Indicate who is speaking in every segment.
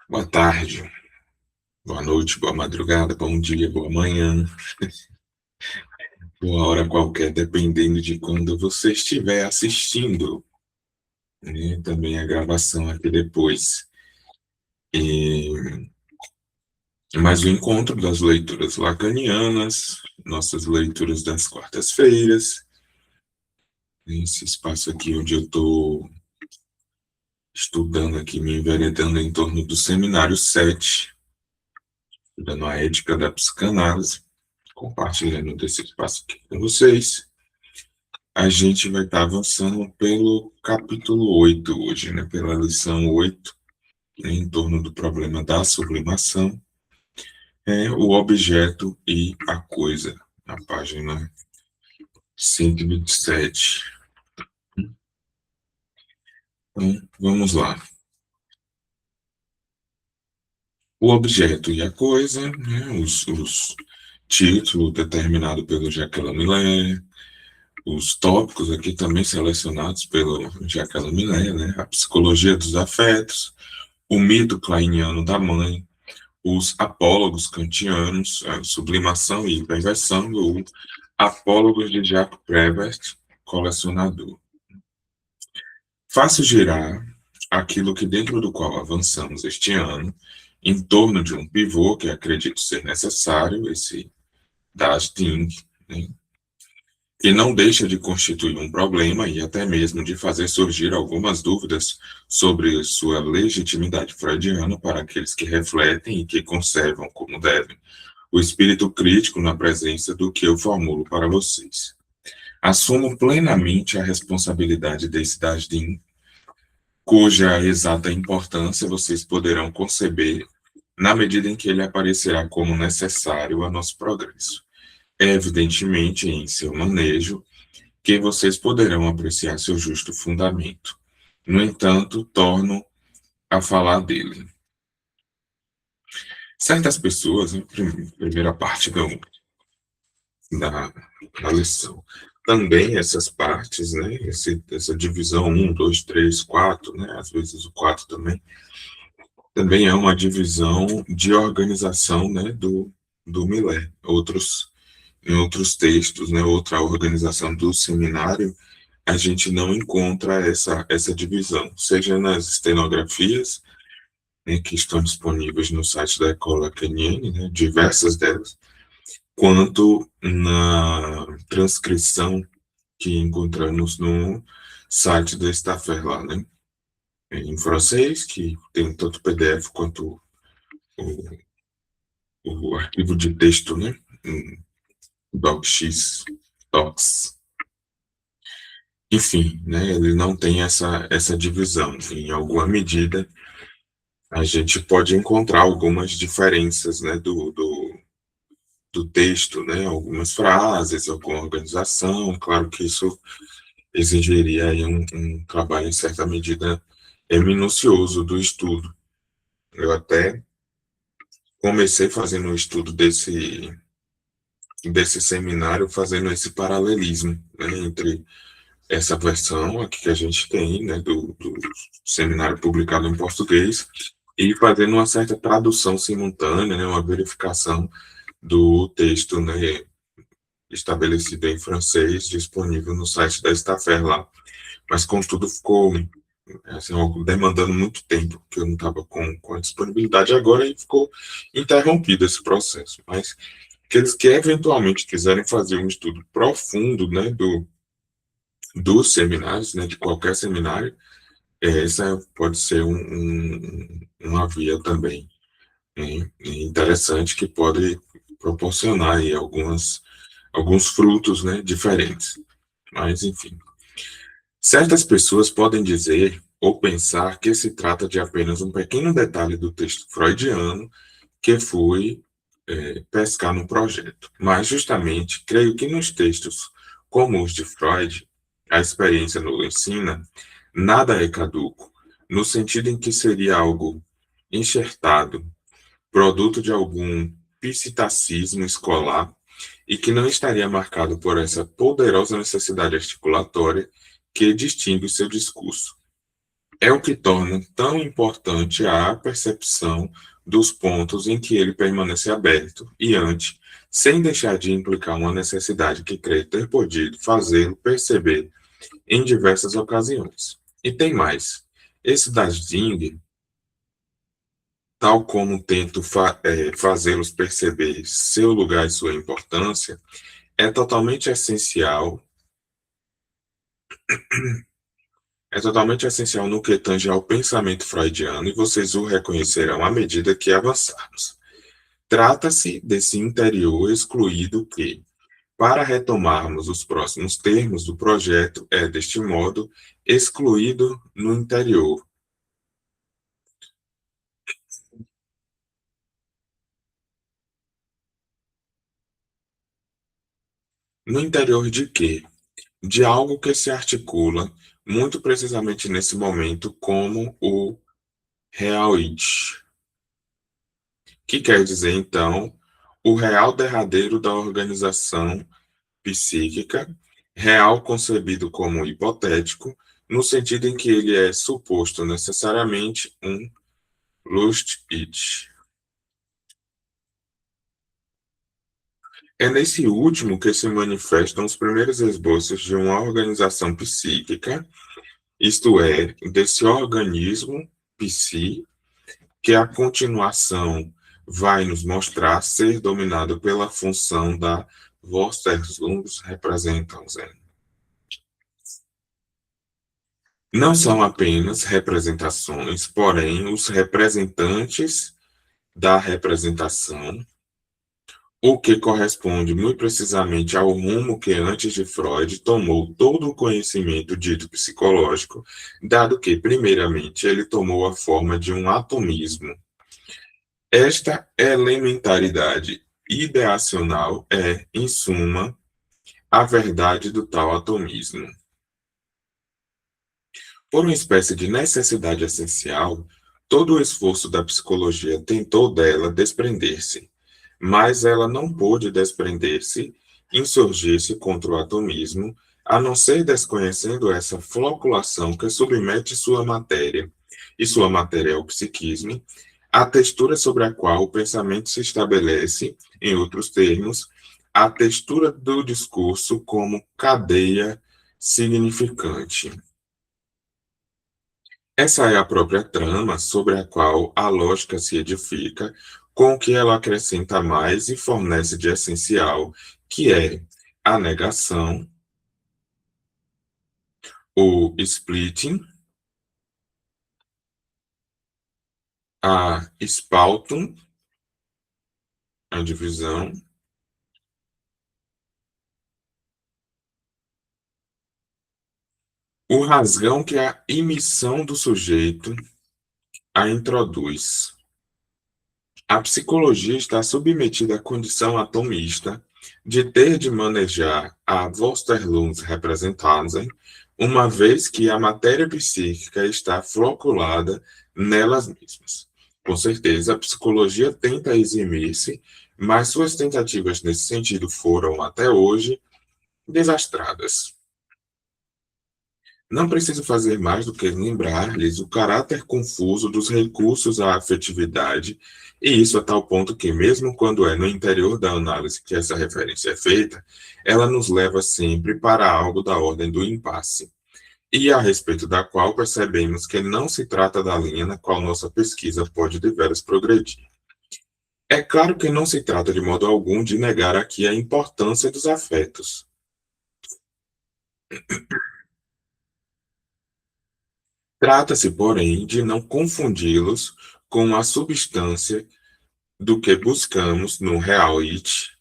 Speaker 1: Boa tarde, boa noite, boa madrugada, bom dia, boa manhã, boa hora qualquer, dependendo de quando você estiver assistindo, né? Também a gravação aqui depois. E mais o encontro das leituras lacanianas, nossas leituras das quartas-feiras, esse espaço aqui onde eu estou estudando aqui, me enveredando em torno do seminário 7, estudando a ética da psicanálise, compartilhando desse espaço aqui com vocês. A gente vai estar avançando pelo capítulo 8 hoje, né? Pela lição 8, em torno do problema da sublimação, o objeto e a coisa, na página 127. Então, vamos lá. O objeto e a coisa, né? Os títulos determinados pelo Jacques Millais, os tópicos aqui também selecionados pelo Jacques Millais, né? A psicologia dos afetos, o mito kleiniano da mãe, os apólogos kantianos, a sublimação e perversão, ou apólogos de Jacques Prévert, colecionador. Faço girar aquilo que dentro do qual avançamos este ano, em torno de um pivô que acredito ser necessário, esse das Ding, né, que não deixa de constituir um problema e até mesmo de fazer surgir algumas dúvidas sobre sua legitimidade freudiana para aqueles que refletem e que conservam como devem o espírito crítico na presença do que eu formulo para vocês. Assumo plenamente a responsabilidade desse Dasdim, cuja exata importância vocês poderão conceber na medida em que ele aparecerá como necessário a nosso progresso. É evidentemente em seu manejo que vocês poderão apreciar seu justo fundamento. No entanto, torno a falar dele. Certas pessoas, primeira parte da lição, também essas partes, né, essa divisão 1, 2, 3, 4, né, às vezes o 4 também é uma divisão de organização, né, do Millet. Em outros textos, né, outra organização do seminário, a gente não encontra essa divisão, seja nas estenografias, né, que estão disponíveis no site da Escola Lacanienne, né, diversas delas, quanto na transcrição que encontramos no site da Stafer lá, né, em francês, que tem tanto o PDF quanto o, o arquivo de texto, né, em DocX, Docs. Enfim, né, ele não tem essa divisão. Em alguma medida, a gente pode encontrar algumas diferenças, né, do texto, né, algumas frases, alguma organização. Claro que isso exigiria aí um trabalho, em certa medida, minucioso do estudo. Eu até comecei fazendo um estudo desse seminário, fazendo esse paralelismo, né, entre essa versão aqui que a gente tem, né, do seminário publicado em português, e fazendo uma certa tradução simultânea, né, uma verificação do texto, né, estabelecido em francês, disponível no site da Stafer lá. Mas, contudo, ficou assim, demandando muito tempo, porque eu não estava com a disponibilidade agora e ficou interrompido esse processo. Mas aqueles que eventualmente quiserem fazer um estudo profundo, né, dos seminários, né, de qualquer seminário, essa pode ser uma via também, né, interessante, que pode proporcionar aí alguns frutos, né, diferentes. Mas, enfim. Certas pessoas podem dizer ou pensar que se trata de apenas um pequeno detalhe do texto freudiano que fui pescar no projeto. Mas, justamente, creio que nos textos como os de Freud, a experiência nos ensina, nada é caduco, no sentido em que seria algo enxertado, produto de algum psittacismo escolar, e que não estaria marcado por essa poderosa necessidade articulatória que distingue seu discurso. é o que torna tão importante a percepção dos pontos em que ele permanece aberto e ante, sem deixar de implicar uma necessidade que creio ter podido fazê-lo perceber em diversas ocasiões. E tem mais. Esse Ding, tal como tento fazê-los perceber seu lugar e sua importância, é totalmente essencial, é totalmente essencial no que tange ao pensamento freudiano, e vocês o reconhecerão à medida que avançarmos. Trata-se desse interior excluído que, para retomarmos os próximos termos do projeto, é, deste modo, excluído no interior. No interior de quê? De algo que se articula, muito precisamente nesse momento, como o real-it, que quer dizer, então, o real derradeiro da organização psíquica, real concebido como hipotético, no sentido em que ele é suposto necessariamente um lust-it. É nesse último que se manifestam os primeiros esboços de uma organização psíquica, isto é, desse organismo psi, que a continuação vai nos mostrar ser dominado pela função da Vorstellungsrepresentanzen. Não são apenas representações, porém, os representantes da representação, o que corresponde muito precisamente ao rumo que antes de Freud tomou todo o conhecimento dito psicológico, dado que, primeiramente, ele tomou a forma de um atomismo. Esta elementaridade ideacional é, em suma, a verdade do tal atomismo. Por uma espécie de necessidade essencial, todo o esforço da psicologia tentou dela desprender-se, mas ela não pôde desprender-se, insurgir-se contra o atomismo, a não ser desconhecendo essa floculação que submete sua matéria, e sua matéria é o psiquismo, a textura sobre a qual o pensamento se estabelece, em outros termos, a textura do discurso como cadeia significante. Essa é a própria trama sobre a qual a lógica se edifica, com o que ela acrescenta mais e fornece de essencial, que é a negação, o splitting, a Spaltung, a divisão, o rasgão que a emissão do sujeito a introduz. A psicologia está submetida à condição atomista de ter de manejar a Vorstellungsrepresentanzen, uma vez que a matéria psíquica está floculada nelas mesmas. Com certeza, a psicologia tenta eximir-se, mas suas tentativas nesse sentido foram, até hoje, desastradas. Não preciso fazer mais do que lembrar-lhes o caráter confuso dos recursos à afetividade, e isso a tal ponto que, mesmo quando é no interior da análise que essa referência é feita, ela nos leva sempre para algo da ordem do impasse, e a respeito da qual percebemos que não se trata da linha na qual nossa pesquisa pode deveras progredir. É claro que não se trata de modo algum de negar aqui a importância dos afetos. Trata-se, porém, de não confundi-los com a substância do que buscamos no real it,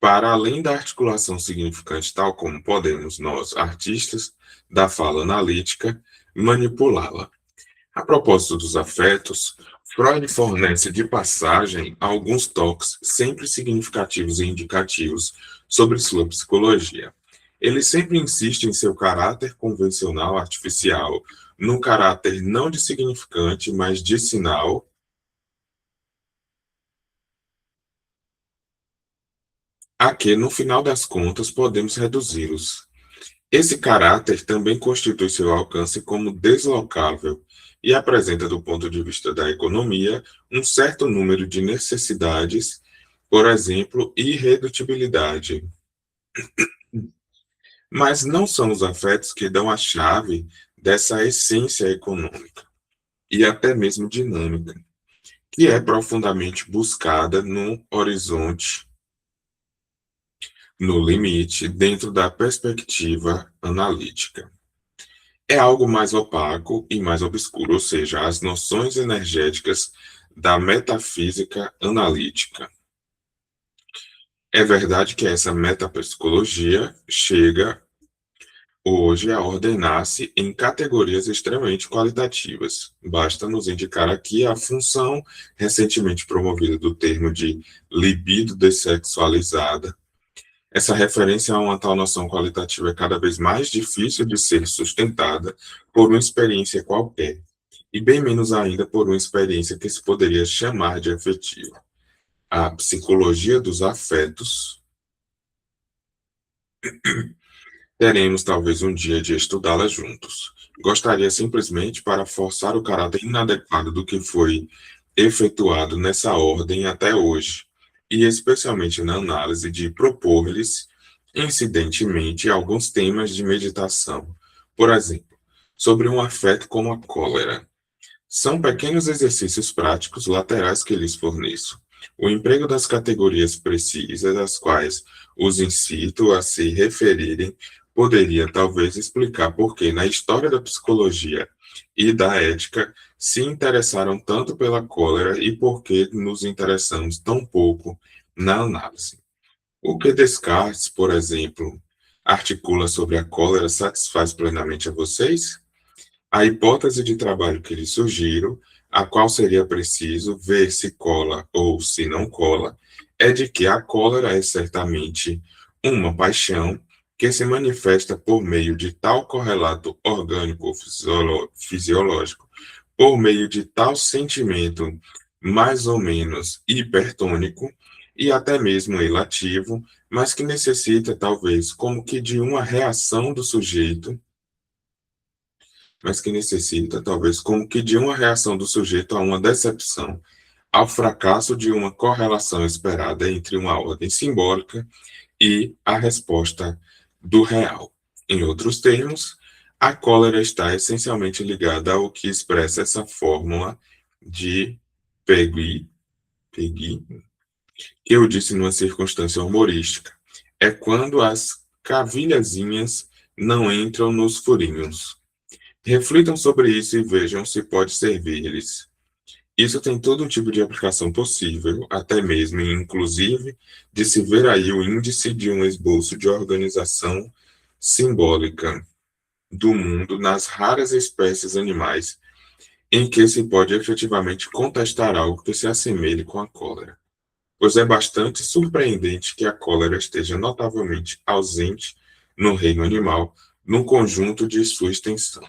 Speaker 1: para além da articulação significante, tal como podemos nós, artistas da fala analítica, manipulá-la. A propósito dos afetos, Freud fornece de passagem alguns toques sempre significativos e indicativos sobre sua psicologia. Ele sempre insiste em seu caráter convencional artificial, num caráter não de significante, mas de sinal, a que, no final das contas, podemos reduzi-los. Esse caráter também constitui seu alcance como deslocável, e apresenta, do ponto de vista da economia, um certo número de necessidades, por exemplo, irredutibilidade. Mas não são os afetos que dão a chave dessa essência econômica e até mesmo dinâmica, que é profundamente buscada no horizonte, no limite, dentro da perspectiva analítica. É algo mais opaco e mais obscuro, ou seja, as noções energéticas da metafísica analítica. É verdade que essa metapsicologia chega hoje a ordenar-se em categorias extremamente qualitativas. Basta nos indicar aqui a função recentemente promovida do termo de libido dessexualizada. Essa referência a uma tal noção qualitativa é cada vez mais difícil de ser sustentada por uma experiência qualquer, e bem menos ainda por uma experiência que se poderia chamar de afetiva. A psicologia dos afetos, teremos talvez um dia de estudá-la juntos. Gostaria simplesmente para forçar o caráter inadequado do que foi efetuado nessa ordem até hoje, e especialmente na análise de propor-lhes, incidentemente, alguns temas de meditação. Por exemplo, sobre um afeto como a cólera. São pequenos exercícios práticos laterais que lhes forneço. O emprego das categorias precisas, às quais os incito a se referirem, poderia talvez explicar por que, na história da psicologia e da ética, se interessaram tanto pela cólera e por que nos interessamos tão pouco na análise. O que Descartes, por exemplo, articula sobre a cólera satisfaz plenamente a vocês? A hipótese de trabalho que lhe sugiro, a qual seria preciso ver se cola ou se não cola, é de que a cólera é certamente uma paixão que se manifesta por meio de tal correlato orgânico ou fisiológico, por meio de tal sentimento mais ou menos hipertônico e até mesmo elativo, mas que necessita talvez como que de uma reação do sujeito, mas que necessita, talvez, como que de uma reação do sujeito a uma decepção, ao fracasso de uma correlação esperada entre uma ordem simbólica e a resposta do real. Em outros termos, a cólera está essencialmente ligada ao que expressa essa fórmula de Peggy, que eu disse numa circunstância humorística. É quando as cavilhazinhas não entram nos furinhos. Reflitam sobre isso e vejam se pode servir-lhes. Isso tem todo um tipo de aplicação possível, até mesmo, inclusive, de se ver aí o índice de um esboço de organização simbólica do mundo nas raras espécies animais em que se pode efetivamente contestar algo que se assemelhe com a cólera. Pois é bastante surpreendente que a cólera esteja notavelmente ausente no reino animal, no conjunto de sua extensão.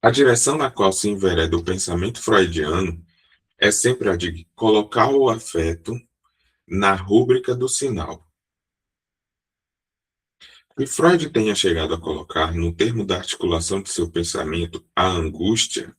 Speaker 1: A direção na qual se envereda o pensamento freudiano é sempre a de colocar o afeto na rúbrica do sinal. E Freud tenha chegado a colocar, no termo da articulação de seu pensamento, a angústia,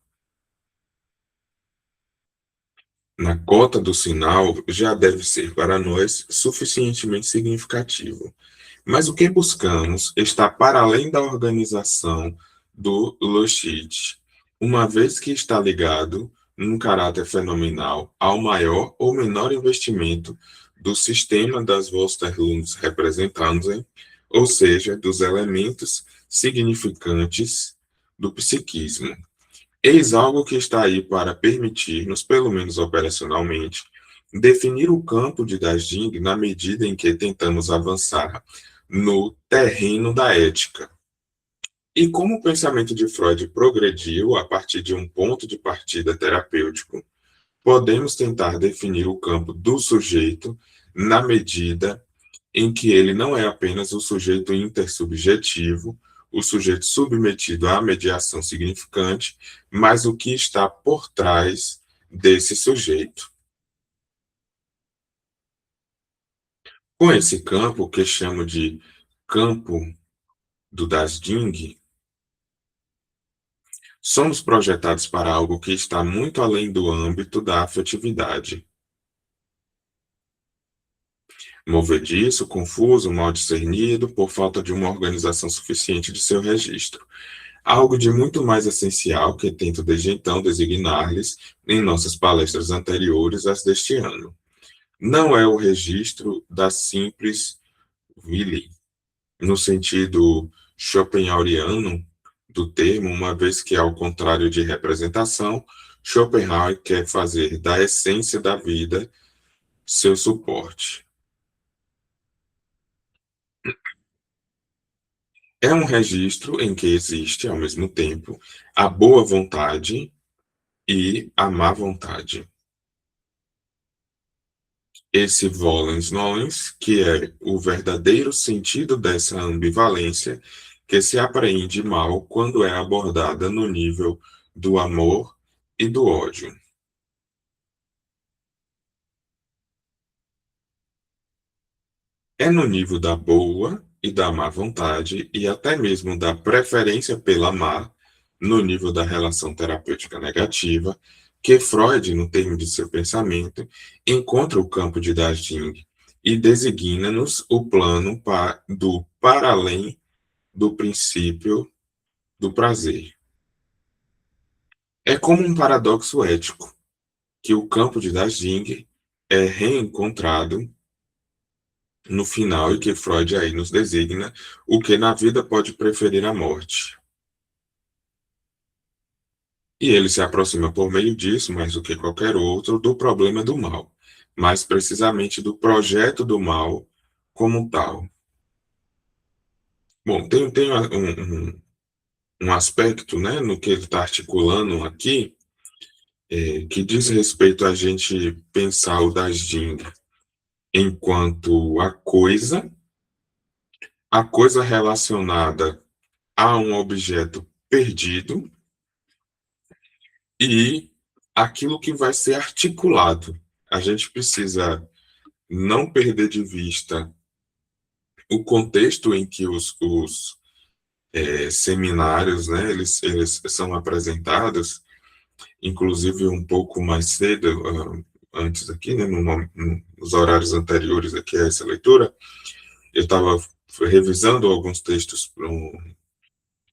Speaker 1: na cota do sinal, já deve ser para nós suficientemente significativo. Mas o que buscamos está para além da organização do Loschit, uma vez que está ligado, num caráter fenomenal, ao maior ou menor investimento do sistema das Vorstellungsrepresentanzen, ou seja, dos elementos significantes do psiquismo. Eis algo que está aí para permitir-nos, pelo menos operacionalmente, definir o campo de Dajing na medida em que tentamos avançar no terreno da ética. E como o pensamento de Freud progrediu a partir de um ponto de partida terapêutico, podemos tentar definir o campo do sujeito na medida em que ele não é apenas o sujeito intersubjetivo, o sujeito submetido à mediação significante, mas o que está por trás desse sujeito. Com esse campo, que chamo de campo do Dasding, Somos projetados para algo que está muito além do âmbito da afetividade. Movediço, confuso, mal discernido, por falta de uma organização suficiente de seu registro. Algo de muito mais essencial que tento desde então designar-lhes em nossas palestras anteriores às deste ano. Não é o registro da simples Willy, no sentido schopenhaueriano do termo, uma vez que, ao contrário de representação, Schopenhauer quer fazer da essência da vida seu suporte. É um registro em que existe, ao mesmo tempo, a boa vontade e a má vontade. Esse volens nolens, que é o verdadeiro sentido dessa ambivalência, que se apreende mal quando é abordada no nível do amor e do ódio. É no nível da boa e da má vontade, e até mesmo da preferência pela má, no nível da relação terapêutica negativa, que Freud, no termo de seu pensamento, encontra o campo de Dasing e designa-nos o plano do para além do princípio do prazer. É como um paradoxo ético, que o campo de Dasing é reencontrado no final e que Freud aí nos designa o que na vida pode preferir a morte. E ele se aproxima por meio disso, mais do que qualquer outro, do problema do mal, mais precisamente do projeto do mal como tal. Bom, tem um aspecto, né, no que ele está articulando aqui, que diz respeito a gente pensar o Dasing enquanto a coisa relacionada a um objeto perdido e aquilo que vai ser articulado. A gente precisa não perder de vista o contexto em que os seminários, né, eles são apresentados, inclusive um pouco mais cedo, antes aqui, né, nos horários anteriores aqui a essa leitura, eu estava revisando alguns textos,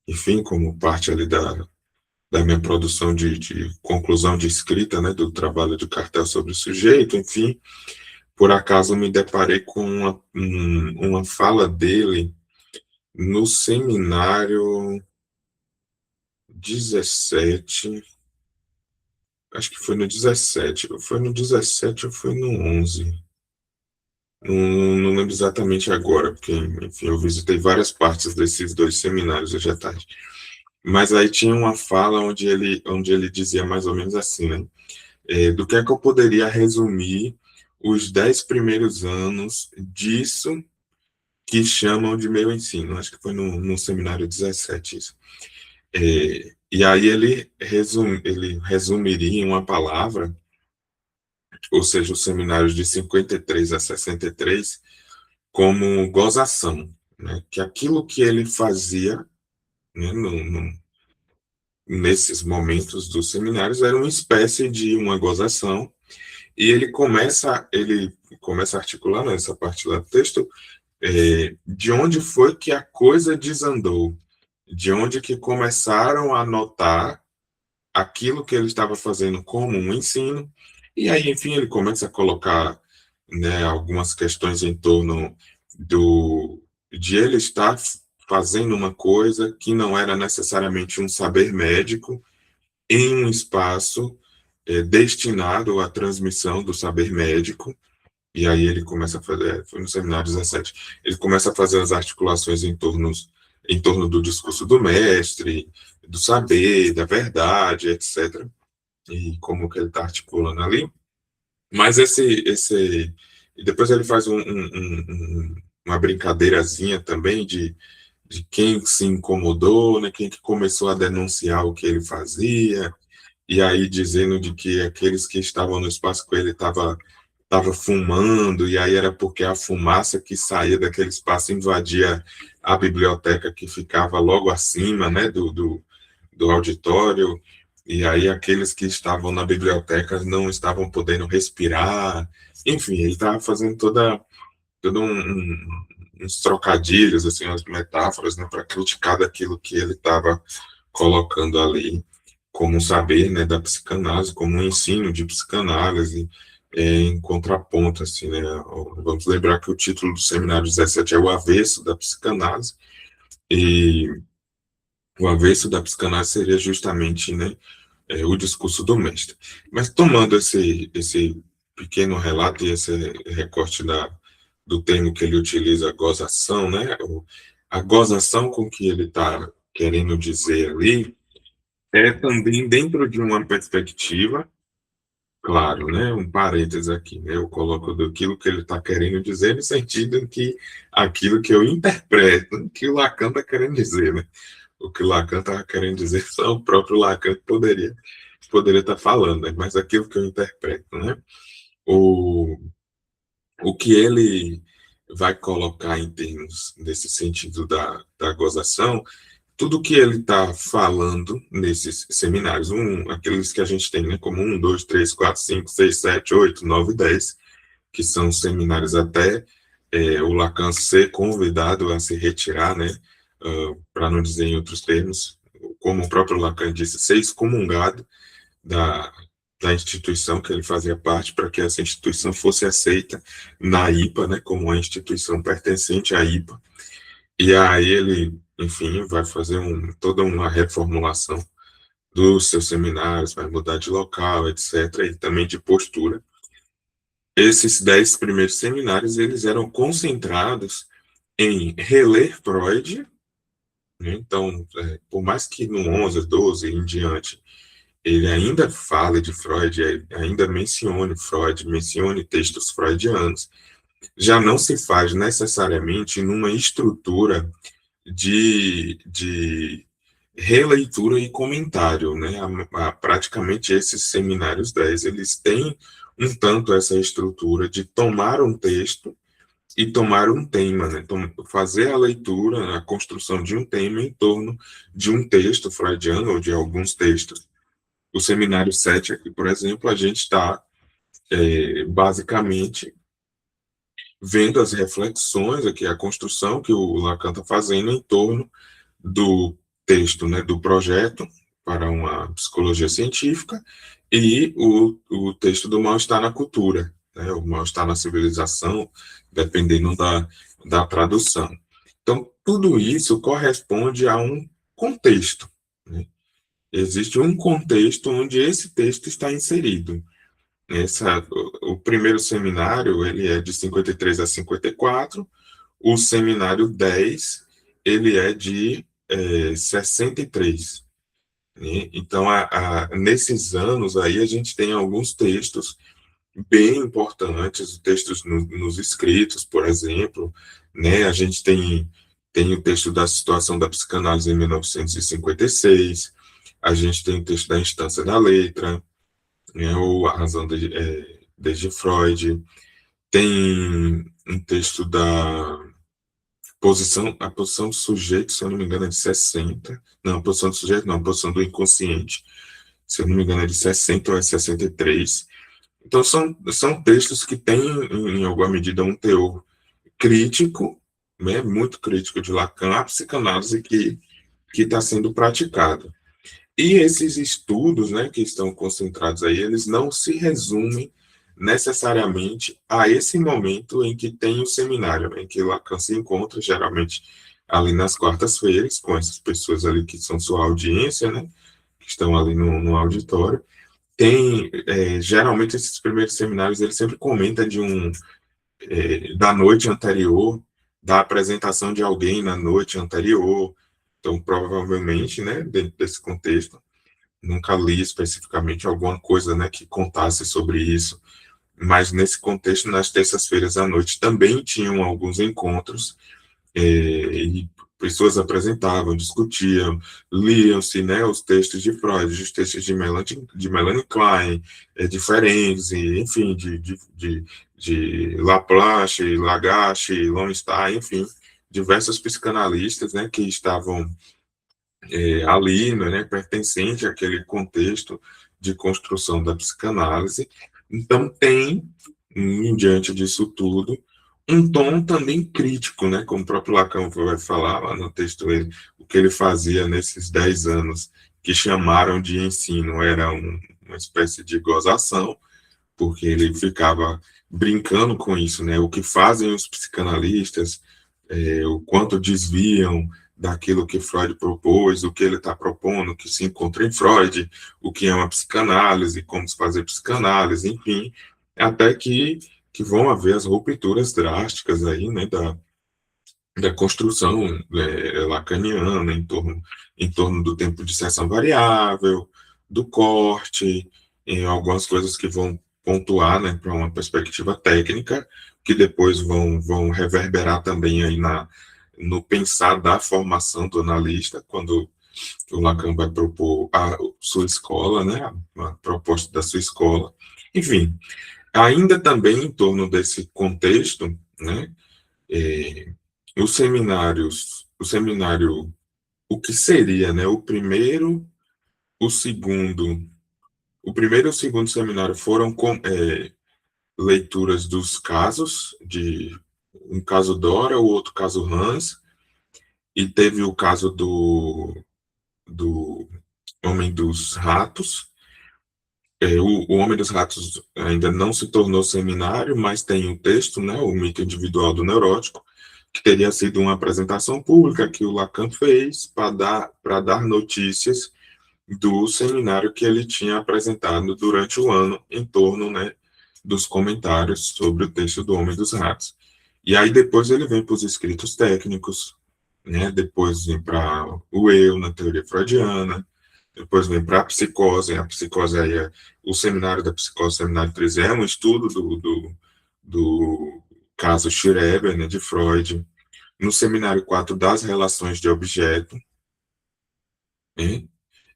Speaker 1: enfim, como parte ali da minha produção de conclusão de escrita, né, do trabalho de cartel sobre o sujeito, enfim, por acaso me deparei com uma fala dele no seminário 17, acho que foi no 17 ou foi no 11, não lembro exatamente agora, porque, enfim, eu visitei várias partes desses dois seminários hoje à tarde. Mas aí tinha uma fala onde ele dizia mais ou menos assim, né? Do que é que eu poderia resumir os 10 primeiros anos disso que chamam de meu ensino. Acho que foi no seminário 17 isso. E aí ele resumiria em uma palavra, ou seja, os seminários de 53 a 63, como gozação, né? Que aquilo que ele fazia, né, nesses momentos dos seminários era uma espécie de uma gozação, e ele começa a articular nessa parte lá do texto, de onde foi que a coisa desandou, de onde que começaram a notar aquilo que ele estava fazendo como um ensino, e aí, enfim, ele começa a colocar, né, algumas questões em torno de ele estar fazendo uma coisa que não era necessariamente um saber médico em um espaço destinado à transmissão do saber médico. E aí ele começa a fazer, foi no seminário 17, ele começa a fazer as articulações em torno do discurso do mestre, do saber, da verdade, etc. E como que ele está articulando ali. Mas e depois ele faz uma brincadeirazinha também de quem se incomodou, né, quem que começou a denunciar o que ele fazia, e aí dizendo de que aqueles que estavam no espaço com ele estava fumando, e aí era porque a fumaça que saía daquele espaço invadia a biblioteca que ficava logo acima, né, do auditório, e aí aqueles que estavam na biblioteca não estavam podendo respirar, enfim, ele estava fazendo todo uns trocadilhos, assim, umas metáforas, né, para criticar daquilo que ele estava colocando ali como um saber, né, da psicanálise, como um ensino de psicanálise, em contraponto, assim, né, vamos lembrar que o título do seminário 17 é o avesso da psicanálise, e o avesso da psicanálise seria justamente, né, o discurso do mestre. Mas tomando esse pequeno relato e esse recorte do termo que ele utiliza, gozação, né, a gozação com que ele está querendo dizer ali é também dentro de uma perspectiva, claro, né, um parênteses aqui, né, eu coloco daquilo que ele está querendo dizer no sentido em que aquilo que eu interpreto, que o Lacan está querendo dizer, né, o que o Lacan estava querendo dizer, só o próprio Lacan que poderia estar falando, né? Mas aquilo que eu interpreto, né? O, o que ele vai colocar em termos desse sentido da gozação, tudo que ele está falando nesses seminários, aqueles que a gente tem, né, como 1, 2, 3, 4, 5, 6, 7, 8, 9, 10, que são seminários até o Lacan ser convidado a se retirar, né, para não dizer em outros termos, como o próprio Lacan disse, ser excomungado da, da instituição que ele fazia parte, para que essa instituição fosse aceita na IPA, né, como uma instituição pertencente à IPA. E aí ele, enfim, vai fazer toda uma reformulação dos seus seminários, vai mudar de local, etc., e também de postura. Esses 10 primeiros seminários, eles eram concentrados em reler Freud, né? Então, por mais que no 11, 12 em diante, ele ainda fale de Freud, ainda mencione textos freudianos, já não se faz necessariamente numa estrutura de releitura e comentário, né? Praticamente esses seminários 10, eles têm um tanto essa estrutura de tomar um texto e tomar um tema, né? Então, fazer a leitura, a construção de um tema em torno de um texto freudiano ou de alguns textos. O seminário 7 aqui, por exemplo, a gente está basicamente vendo as reflexões aqui, a construção que o Lacan está fazendo em torno do texto, né, do projeto para uma psicologia científica e o texto do mal-estar na cultura, né, o mal-estar na civilização, dependendo da tradução. Então, tudo isso corresponde a um contexto, né? Existe um contexto onde esse texto está inserido. O primeiro seminário, ele é de 53 a 54, o seminário 10, ele é de 63. Né? Então, nesses anos aí, a gente tem alguns textos bem importantes, textos nos escritos, por exemplo, né? A gente tem o texto da situação da psicanálise em 1956, a gente tem o texto da instância da letra, né? Ou a razão desde Freud, tem um texto a posição do sujeito, se eu não me engano, é de 60. Não, a posição do sujeito não, a posição do inconsciente, se eu não me engano, é de 60 ou é 63. Então, são textos que têm, em alguma medida, um teor crítico, né, muito crítico de Lacan, à psicanálise que está sendo praticada. E esses estudos, né, que estão concentrados aí, eles não se resumem necessariamente a esse momento em que tem o seminário, em que Lacan se encontra, geralmente ali nas quartas-feiras, com essas pessoas ali que são sua audiência, né, que estão ali no auditório. Tem, geralmente, esses primeiros seminários, ele sempre comenta da noite anterior, da apresentação de alguém na noite anterior. Então, provavelmente, né, dentro desse contexto, nunca li especificamente alguma coisa, né, que contasse sobre isso, mas nesse contexto, nas terças-feiras à noite, também tinham alguns encontros, e pessoas apresentavam, discutiam, liam-se, né, os textos de Freud, os textos de Melanie Klein, de Ferenczi, enfim, de Laplace, Lagache, Lowenstein, enfim, diversos psicanalistas, né, que estavam ali, né, pertencente àquele contexto de construção da psicanálise. Então, tem, diante disso tudo, um tom também crítico, né, como o próprio Lacan vai falar lá no texto dele, o que ele fazia nesses 10 anos que chamaram de ensino era uma espécie de gozação, porque ele ficava brincando com isso, né, o que fazem os psicanalistas, o quanto desviam daquilo que Freud propôs, o que ele está propondo, que se encontra em Freud, o que é uma psicanálise, como se fazer psicanálise, enfim, até que vão haver as rupturas drásticas aí, né, da construção lacaniana em torno do tempo de seção variável, do corte, em algumas coisas que vão pontuar, né, para uma perspectiva técnica, que depois vão reverberar também aí no pensar da formação do analista, quando o Lacan vai propor a sua escola, né, a proposta da sua escola. Enfim, ainda também em torno desse contexto, né, os seminários, o que seria, né, segundo, o primeiro e o segundo seminário foram leituras dos casos, de um caso Dora, o outro caso Hans, e teve o caso do Homem dos Ratos. O Homem dos Ratos ainda não se tornou seminário, mas tem o texto, né, o mito individual do neurótico, que teria sido uma apresentação pública que o Lacan fez para dar notícias do seminário que ele tinha apresentado durante o ano em torno, né, dos comentários sobre o texto do Homem dos Ratos. E aí depois ele vem para os escritos técnicos, né, depois vem para o eu na teoria freudiana, depois vem para a psicose aí o seminário da psicose, o seminário 3 é um estudo do caso Schreber, né, de Freud, no seminário 4 das relações de objeto, né?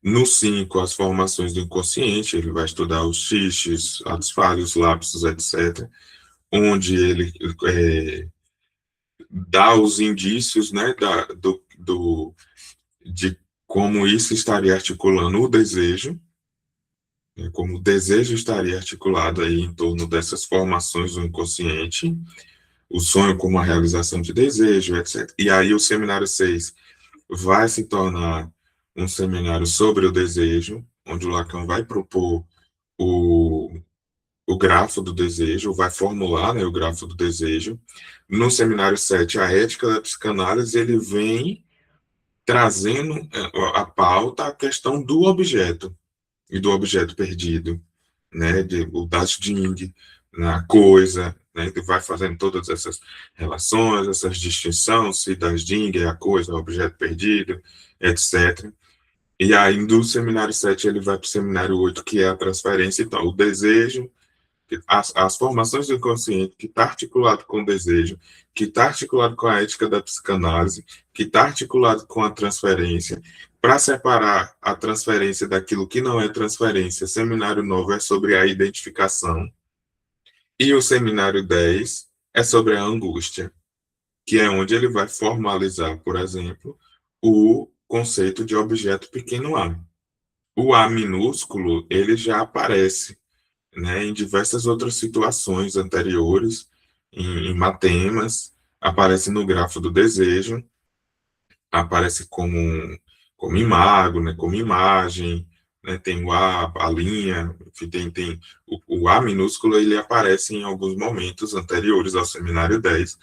Speaker 1: No 5, as formações do inconsciente, ele vai estudar os xixes, as falhas, os lapsos, etc., onde ele dá os indícios, né, de como isso estaria articulando o desejo, né, como o desejo estaria articulado aí em torno dessas formações do inconsciente, o sonho como a realização de desejo, etc. E aí o seminário 6 vai se tornar um seminário sobre o desejo, onde o Lacan vai propor o, o grafo do desejo, vai formular, né, o grafo do desejo. No seminário 7, a ética da psicanálise, ele vem trazendo a pauta a questão do objeto e do objeto perdido, né, o das Ding, na coisa, né, ele vai fazendo todas essas relações, essas distinções, se das Ding é a coisa, o objeto perdido, etc. E aí, do seminário 7 ele vai para o seminário 8 que é a transferência. Então, o desejo, as formações do inconsciente, que está articulado com o desejo, que está articulado com a ética da psicanálise, que está articulado com a transferência. Para separar a transferência daquilo que não é transferência, seminário 9 é sobre a identificação. E o seminário 10 é sobre a angústia, que é onde ele vai formalizar, por exemplo, o conceito de objeto pequeno a. O A minúsculo, ele já aparece, né, em diversas outras situações anteriores, em matemas, aparece no grafo do desejo, aparece como imago, né, como imagem, né, tem o A, a linha, enfim, tem o A minúsculo, ele aparece em alguns momentos anteriores ao seminário 10,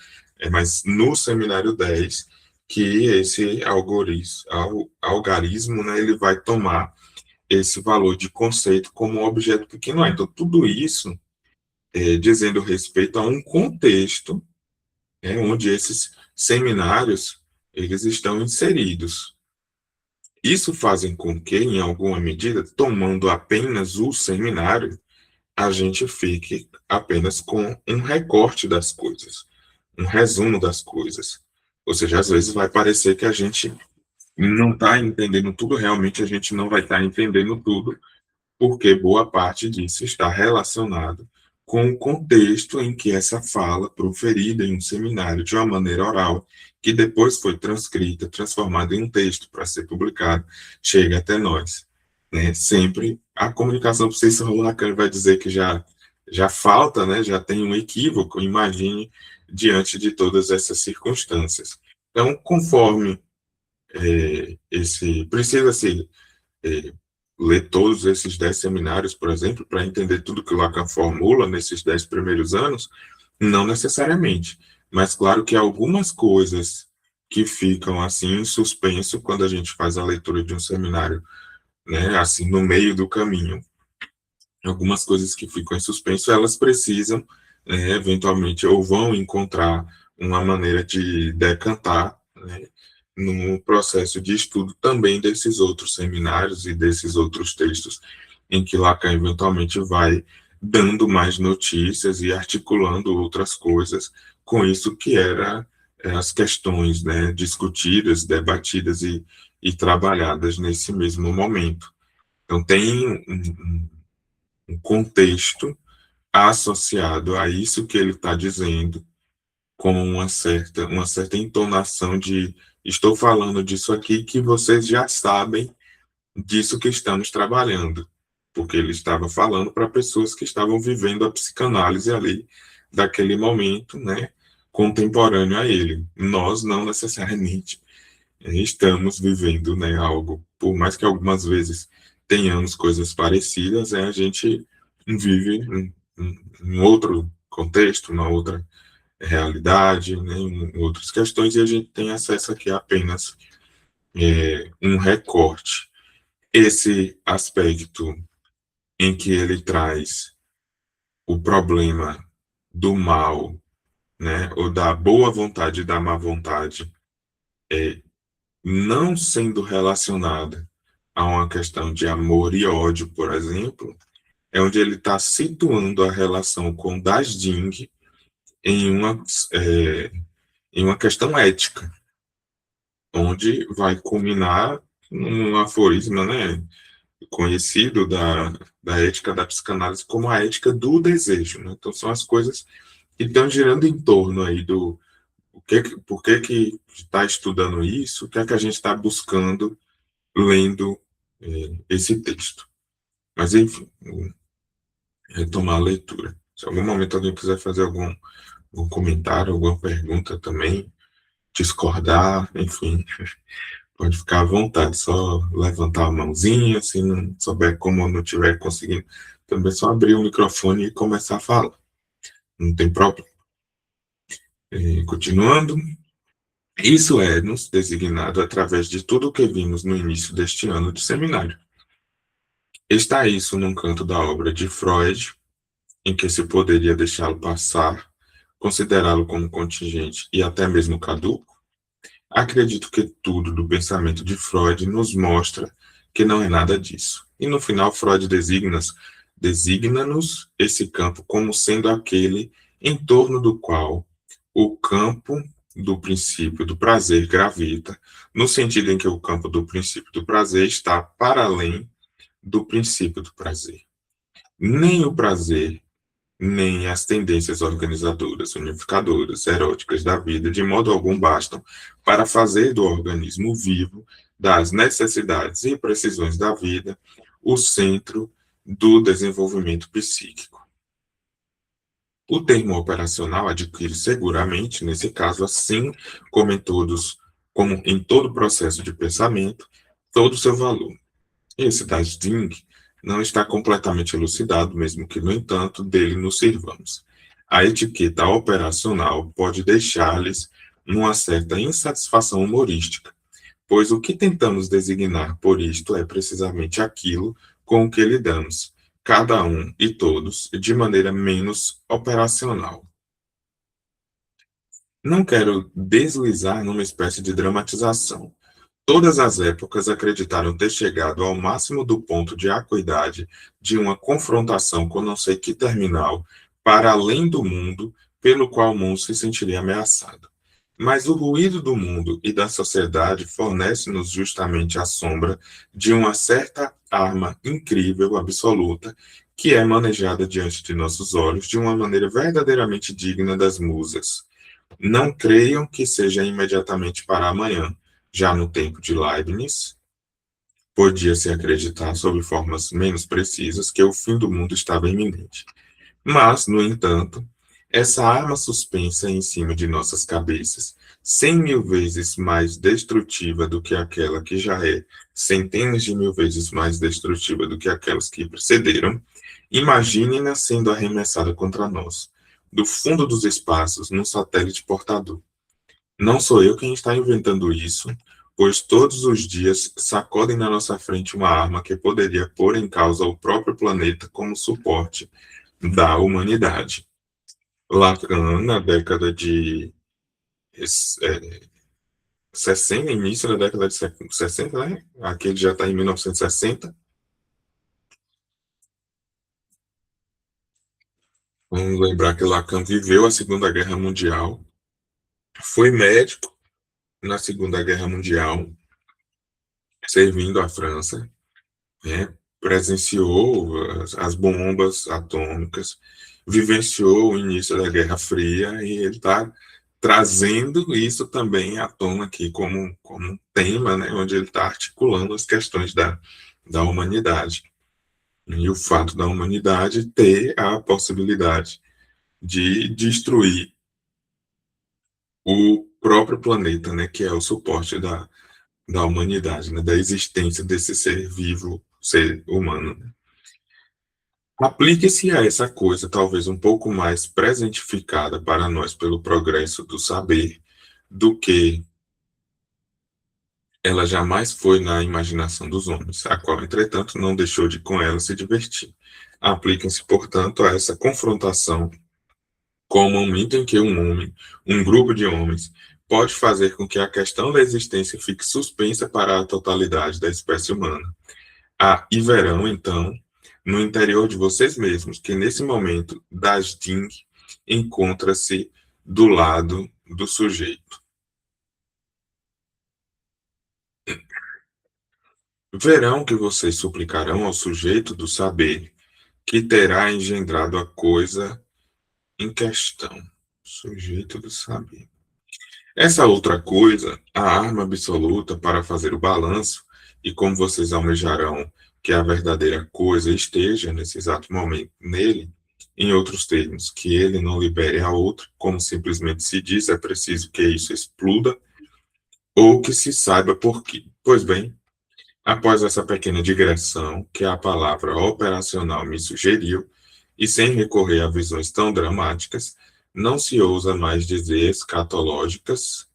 Speaker 1: mas no seminário 10 que esse algarismo, né, ele vai tomar esse valor de conceito como um objeto pequeno a. Então, tudo isso dizendo respeito a um contexto onde esses seminários eles estão inseridos. Isso fazem com que, em alguma medida, tomando apenas o seminário, a gente fique apenas com um recorte das coisas, um resumo das coisas. Ou seja, às vezes vai parecer que a gente não está entendendo tudo, realmente a gente não vai estar entendendo tudo, porque boa parte disso está relacionado com o contexto em que essa fala, proferida em um seminário de uma maneira oral, que depois foi transcrita, transformada em um texto para ser publicado, chega até nós. Né? Sempre a comunicação, não sei se o Lacan vai dizer que já falta, né? Já tem um equívoco, imagine, diante de todas essas circunstâncias. Então, conforme precisa-se é, ler todos esses 10 seminários, por exemplo, para entender tudo que o Lacan formula nesses 10 primeiros anos, não necessariamente, mas claro que algumas coisas que ficam assim em suspenso quando a gente faz a leitura de um seminário, né, assim no meio do caminho, algumas coisas que ficam em suspenso, elas precisam, né, eventualmente, ou vão encontrar uma maneira de decantar, né, no processo de estudo também desses outros seminários e desses outros textos, em que Lacan eventualmente vai dando mais notícias e articulando outras coisas com isso que era as questões, né, discutidas, debatidas e trabalhadas nesse mesmo momento. Então, tem um contexto associado a isso que ele está dizendo, com uma certa entonação de estou falando disso aqui que vocês já sabem disso que estamos trabalhando, porque ele estava falando para pessoas que estavam vivendo a psicanálise ali, daquele momento, né, contemporâneo a ele. Nós não necessariamente estamos vivendo, né, algo, por mais que algumas vezes tenhamos coisas parecidas, a gente vive um outro contexto, uma outra realidade, né, em outras questões, e a gente tem acesso aqui a apenas um recorte. Esse aspecto em que ele traz o problema do mal, né, ou da boa vontade e da má vontade, não sendo relacionada a uma questão de amor e ódio, por exemplo, é onde ele está situando a relação com Das Ding em uma, é, em uma questão ética, onde vai culminar num aforismo, né, conhecido da ética da psicanálise como a ética do desejo. Né? Então, são as coisas que estão girando em torno aí do por que está estudando isso, o que é que a gente está buscando lendo esse texto. Mas, enfim, vou retomar a leitura. Se em algum momento alguém quiser fazer algum comentário, alguma pergunta também, discordar, enfim, pode ficar à vontade, só levantar a mãozinha, se não souber como ou não estiver conseguindo, também é só abrir o microfone e começar a falar. Não tem problema. Continuando, isso é nos designado através de tudo o que vimos no início deste ano de seminário. Está isso num canto da obra de Freud, em que se poderia deixá-lo passar, considerá-lo como contingente e até mesmo caduco? Acredito que tudo do pensamento de Freud nos mostra que não é nada disso. E no final, Freud designa-nos esse campo como sendo aquele em torno do qual o campo do princípio do prazer gravita, no sentido em que o campo do princípio do prazer está para além do princípio do prazer. Nem o prazer nem as tendências organizadoras, unificadoras, eróticas da vida, de modo algum bastam para fazer do organismo vivo, das necessidades e precisões da vida, o centro do desenvolvimento psíquico. O termo operacional adquire seguramente, nesse caso, assim como em todo processo de pensamento, todo o seu valor. Esse das Ding não está completamente elucidado, mesmo que, no entanto, dele nos sirvamos. A etiqueta operacional pode deixar-lhes uma certa insatisfação humorística, pois o que tentamos designar por isto é precisamente aquilo com o que lidamos, cada um e todos, de maneira menos operacional. Não quero deslizar numa espécie de dramatização. Todas as épocas acreditaram ter chegado ao máximo do ponto de acuidade de uma confrontação com não sei que terminal, para além do mundo, pelo qual o mundo se sentiria ameaçado. Mas o ruído do mundo e da sociedade fornece-nos justamente a sombra de uma certa arma incrível, absoluta, que é manejada diante de nossos olhos de uma maneira verdadeiramente digna das musas. Não creiam que seja imediatamente para amanhã. Já no tempo de Leibniz, podia-se acreditar, sob formas menos precisas, que o fim do mundo estava iminente. Mas, no entanto, essa arma suspensa em cima de nossas cabeças, 100.000 vezes mais destrutiva do que aquela que já é, centenas de mil vezes mais destrutiva do que aquelas que precederam, imagine-na sendo arremessada contra nós, do fundo dos espaços, num satélite portador. Não sou eu quem está inventando isso, pois todos os dias sacodem na nossa frente uma arma que poderia pôr em causa o próprio planeta como suporte da humanidade. Lacan, na década de 60, início da década de 60, né? Aqui ele já está em 1960. Vamos lembrar que Lacan viveu a Segunda Guerra Mundial, foi médico na Segunda Guerra Mundial, servindo a França, né? Presenciou as bombas atômicas, vivenciou o início da Guerra Fria e ele está trazendo isso também à tona aqui como um tema, né, onde ele está articulando as questões da humanidade. E o fato da humanidade ter a possibilidade de destruir o próprio planeta, né, que é o suporte da humanidade, né, da existência desse ser vivo, ser humano. Né. Aplique-se a essa coisa, talvez um pouco mais presentificada para nós pelo progresso do saber, do que ela jamais foi na imaginação dos homens, a qual, entretanto, não deixou de com ela se divertir. Apliquem-se, portanto, a essa confrontação como um momento em que um homem, um grupo de homens, pode fazer com que a questão da existência fique suspensa para a totalidade da espécie humana. E verão, então, no interior de vocês mesmos, que nesse momento das Ding encontra-se do lado do sujeito. Verão que vocês suplicarão ao sujeito do saber, que terá engendrado a coisa em questão. Sujeito do saber. Essa outra coisa, a arma absoluta para fazer o balanço, e como vocês almejarão que a verdadeira coisa esteja nesse exato momento nele, em outros termos, que ele não libere a outro, como simplesmente se diz, é preciso que isso exploda, ou que se saiba por quê. Pois bem, após essa pequena digressão que a palavra operacional me sugeriu, e sem recorrer a visões tão dramáticas, não se ousa mais dizer escatológicas,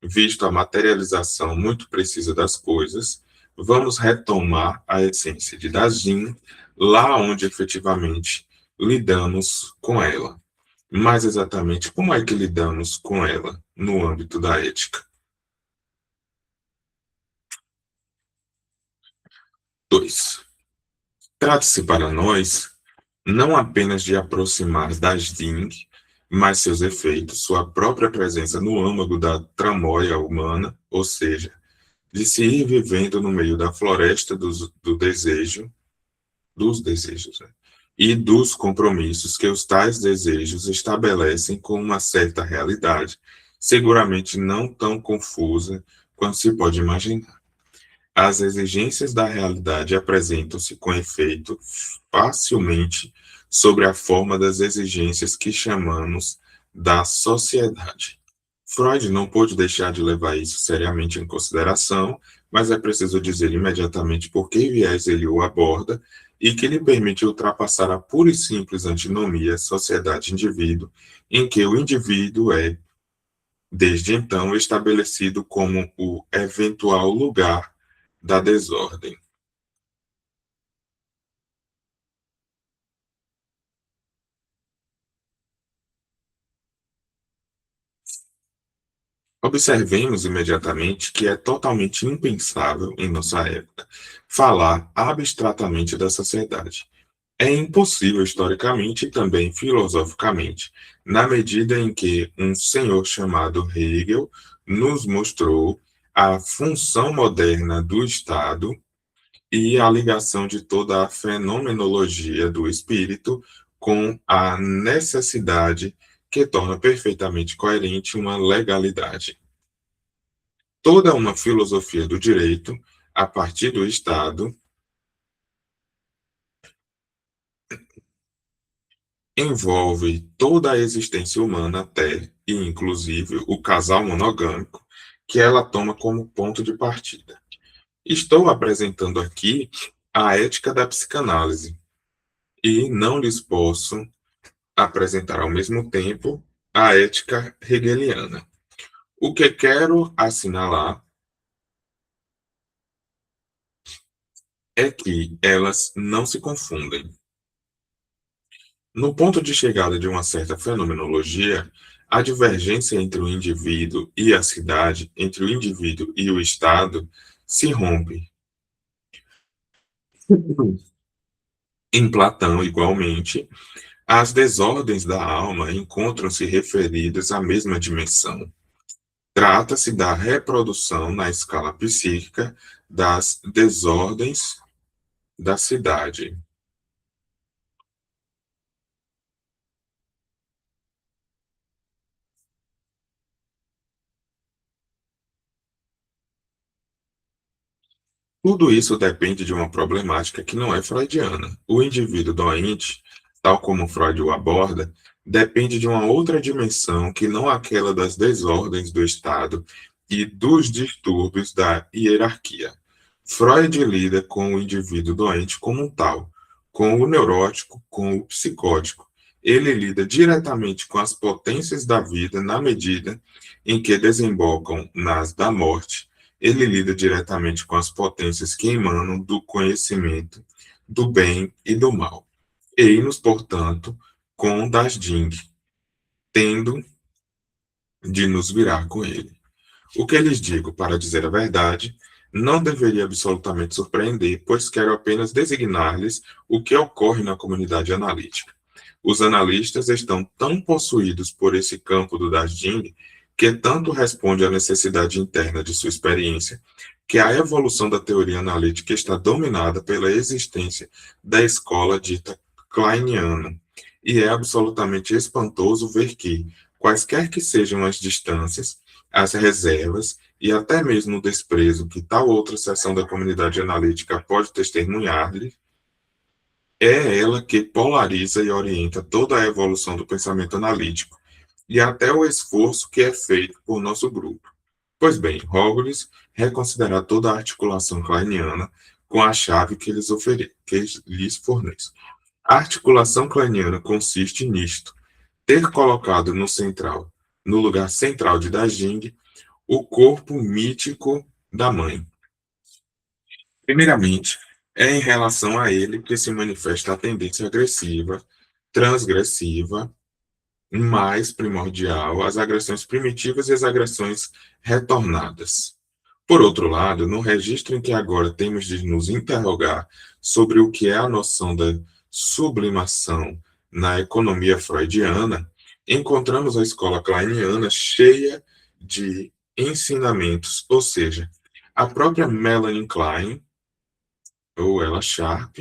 Speaker 1: visto a materialização muito precisa das coisas, vamos retomar a essência de Dajin, lá onde efetivamente lidamos com ela. Mais exatamente, como é que lidamos com ela no âmbito da ética? 2. Trata-se para nós não apenas de aproximar das Ding, mas seus efeitos, sua própria presença no âmago da tramóia humana, ou seja, de se ir vivendo no meio da floresta do desejo, dos desejos, né? E dos compromissos que os tais desejos estabelecem com uma certa realidade, seguramente não tão confusa quanto se pode imaginar. As exigências da realidade apresentam-se com efeito facilmente sobre a forma das exigências que chamamos da sociedade. Freud não pôde deixar de levar isso seriamente em consideração, mas é preciso dizer imediatamente por que viés ele o aborda e que lhe permite ultrapassar a pura e simples antinomia sociedade-indivíduo, em que o indivíduo é, desde então, estabelecido como o eventual lugar da desordem. Observemos imediatamente que é totalmente impensável, em nossa época, falar abstratamente da sociedade. É impossível historicamente e também filosoficamente, na medida em que um senhor chamado Hegel nos mostrou a função moderna do Estado e a ligação de toda a fenomenologia do espírito com a necessidade que torna perfeitamente coerente uma legalidade. Toda uma filosofia do direito, a partir do Estado, envolve toda a existência humana até, e inclusive, o casal monogâmico, que ela toma como ponto de partida. Estou apresentando aqui a ética da psicanálise, e não lhes posso apresentar ao mesmo tempo a ética hegeliana. O que quero assinalar é que elas não se confundem. No ponto de chegada de uma certa fenomenologia, a divergência entre o indivíduo e a cidade, entre o indivíduo e o Estado, se rompe. Em Platão, igualmente, as desordens da alma encontram-se referidas à mesma dimensão. Trata-se da reprodução na escala psíquica das desordens da cidade. Tudo isso depende de uma problemática que não é freudiana. O indivíduo doente, tal como Freud o aborda, depende de uma outra dimensão que não aquela das desordens do Estado e dos distúrbios da hierarquia. Freud lida com o indivíduo doente como um tal, com o neurótico, com o psicótico. Ele lida diretamente com as potências da vida na medida em que desembocam nas da morte. Ele lida diretamente com as potências que emanam do conhecimento do bem e do mal. Eis-nos, portanto, com das Ding, tendo de nos virar com ele. O que lhes digo, para dizer a verdade, não deveria absolutamente surpreender, pois quero apenas designar-lhes o que ocorre na comunidade analítica. Os analistas estão tão possuídos por esse campo do Dajing que tanto responde à necessidade interna de sua experiência, que a evolução da teoria analítica está dominada pela existência da escola dita kleiniana, e é absolutamente espantoso ver que, quaisquer que sejam as distâncias, as reservas e até mesmo o desprezo que tal outra seção da comunidade analítica pode testemunhar-lhe, é ela que polariza e orienta toda a evolução do pensamento analítico e até o esforço que é feito por nosso grupo. Pois bem, rogo-lhes reconsiderar toda a articulação kleiniana com a chave que lhes forneço. A articulação kleiniana consiste nisto: ter colocado no lugar central de Dajing, o corpo mítico da mãe. Primeiramente, é em relação a ele que se manifesta a tendência agressiva, transgressiva, mais primordial, as agressões primitivas e as agressões retornadas. Por outro lado, no registro em que agora temos de nos interrogar sobre o que é a noção da sublimação na economia freudiana, encontramos a escola kleiniana cheia de ensinamentos, ou seja, a própria Melanie Klein, ou ela Sharp,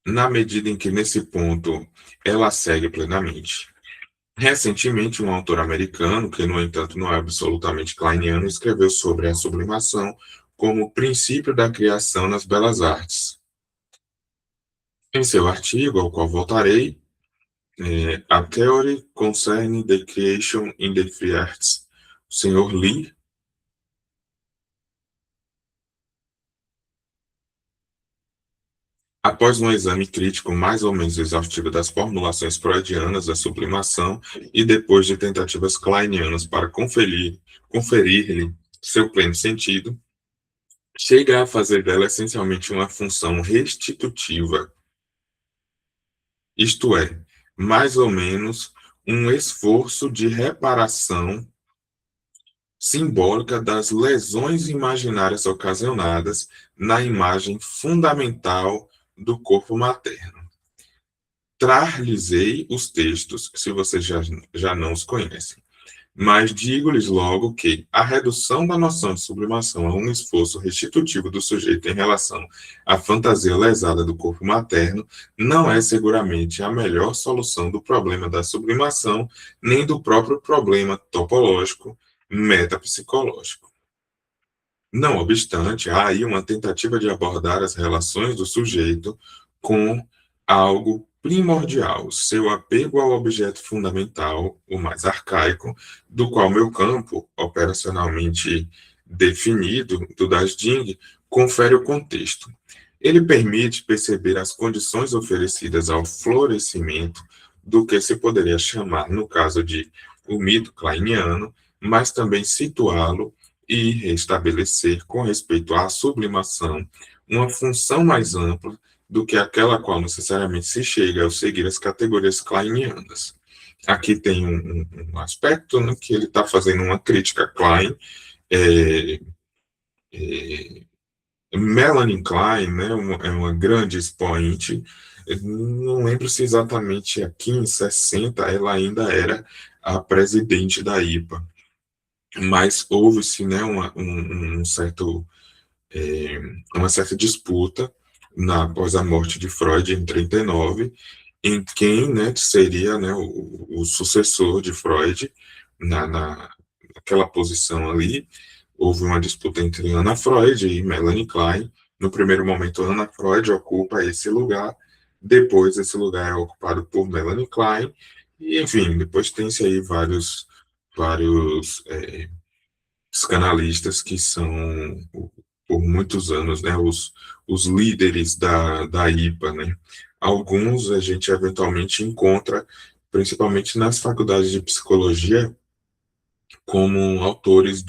Speaker 1: na medida em que nesse ponto ela segue plenamente. Recentemente, um autor americano, que no entanto não é absolutamente kleiniano, escreveu sobre a sublimação como princípio da criação nas belas artes. Em seu artigo, ao qual voltarei, A Theory Concerning the Creation in the Free Arts, o senhor Lee, após um exame crítico mais ou menos exaustivo das formulações freudianas da sublimação e depois de tentativas kleinianas para conferir-lhe seu pleno sentido, chega a fazer dela essencialmente uma função restitutiva, isto é, mais ou menos um esforço de reparação simbólica das lesões imaginárias ocasionadas na imagem fundamental do corpo materno. Trar-lhes-ei os textos, se vocês já não os conhecem. Mas digo-lhes logo que a redução da noção de sublimação a um esforço restitutivo do sujeito em relação à fantasia lesada do corpo materno não é seguramente a melhor solução do problema da sublimação, nem do próprio problema topológico metapsicológico. Não obstante, há aí uma tentativa de abordar as relações do sujeito com algo primordial, seu apego ao objeto fundamental, o mais arcaico, do qual meu campo, operacionalmente definido, do Das Ding, confere o contexto. Ele permite perceber as condições oferecidas ao florescimento do que se poderia chamar, no caso de o mito kleiniano, mas também situá-lo e restabelecer, com respeito à sublimação, uma função mais ampla do que aquela a qual necessariamente se chega ao seguir as categorias kleinianas. Aqui tem um aspecto, né, que ele está fazendo uma crítica a Klein. Melanie Klein, né, é uma grande expoente. Não lembro se exatamente aqui em 60 ela ainda era a presidente da IPA, mas houve-se, né, uma certa disputa após a morte de Freud em 39, em quem, né, seria, né, o sucessor de Freud naquela posição ali. Houve uma disputa entre Anna Freud e Melanie Klein. No primeiro momento, Anna Freud ocupa esse lugar, depois esse lugar é ocupado por Melanie Klein, e, enfim, depois tem-se aí vários psicanalistas que são, por muitos anos, né, os líderes da IPA, né. Alguns a gente eventualmente encontra, principalmente nas faculdades de psicologia, como autores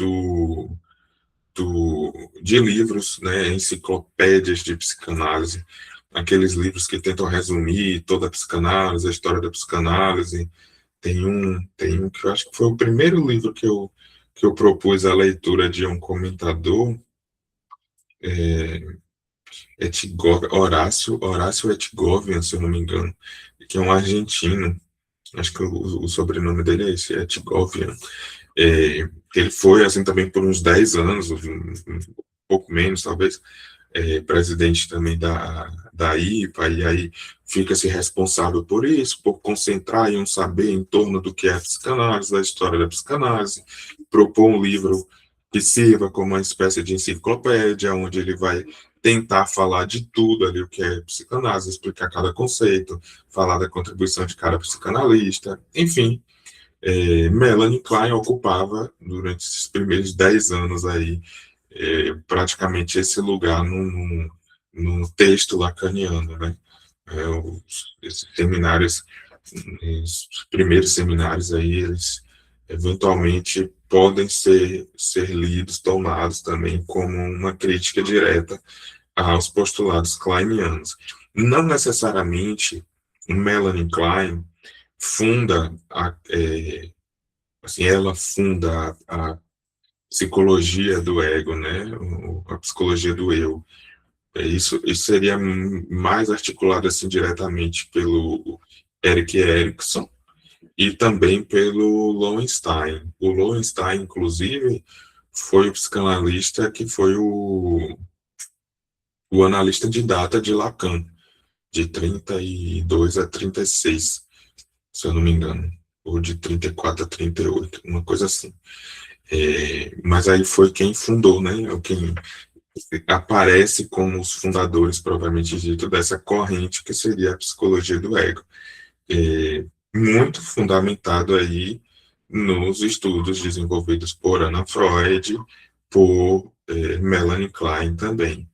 Speaker 1: de livros, né, enciclopédias de psicanálise, aqueles livros que tentam resumir toda a psicanálise, a história da psicanálise. Tem um que eu acho que foi o primeiro livro que eu propus a leitura de um comentador, Horácio Etgovian, se eu não me engano, que é um argentino. Acho que o sobrenome dele é esse, Etgovian. Ele foi, assim, também por uns 10 anos, um pouco menos, talvez, presidente também da IPA, e aí fica-se responsável por isso, por concentrar em um saber em torno do que é a psicanálise, da história da psicanálise, propor um livro que sirva como uma espécie de enciclopédia, onde ele vai tentar falar de tudo ali, o que é psicanálise, explicar cada conceito, falar da contribuição de cada psicanalista, enfim. Melanie Klein ocupava, durante esses primeiros 10 anos aí, praticamente esse lugar no texto lacaniano, né? Esses seminários, os primeiros seminários aí, eles eventualmente podem ser lidos, tomados também como uma crítica direta aos postulados kleinianos. Não necessariamente Melanie Klein funda ela funda a psicologia do ego, né? A psicologia do eu. Isso seria mais articulado assim diretamente pelo Erik Erikson e também pelo Lowenstein. O Lowenstein, inclusive, foi o psicanalista que foi o analista de data de Lacan, de 32 a 36, se eu não me engano, ou de 34 a 38, uma coisa assim. Mas aí foi quem fundou, né? Quem aparece como os fundadores, provavelmente dito, dessa corrente que seria a psicologia do ego. Muito fundamentado aí nos estudos desenvolvidos por Anna Freud, por Melanie Klein também.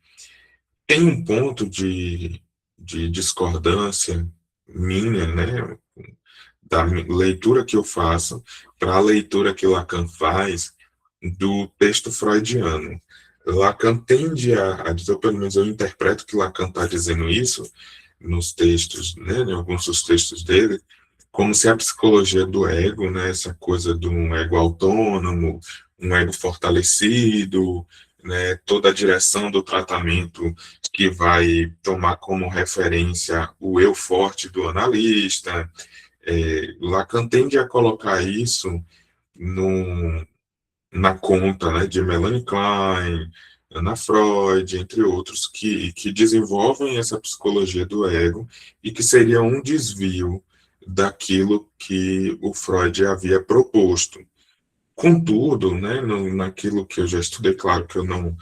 Speaker 1: Tem um ponto de discordância minha, né, da leitura que eu faço para a leitura que Lacan faz do texto freudiano. Lacan tende a dizer, pelo menos eu interpreto que Lacan está dizendo isso nos textos, né, em alguns dos textos dele, como se a psicologia do ego, né, essa coisa de um ego autônomo, um ego fortalecido, né, toda a direção do tratamento que vai tomar como referência o eu forte do analista. Lacan tende a colocar isso no, na conta, né, de Melanie Klein, Ana Freud, entre outros, que desenvolvem essa psicologia do ego e que seria um desvio daquilo que o Freud havia proposto. Contudo, né, naquilo que eu já estudei, claro que eu não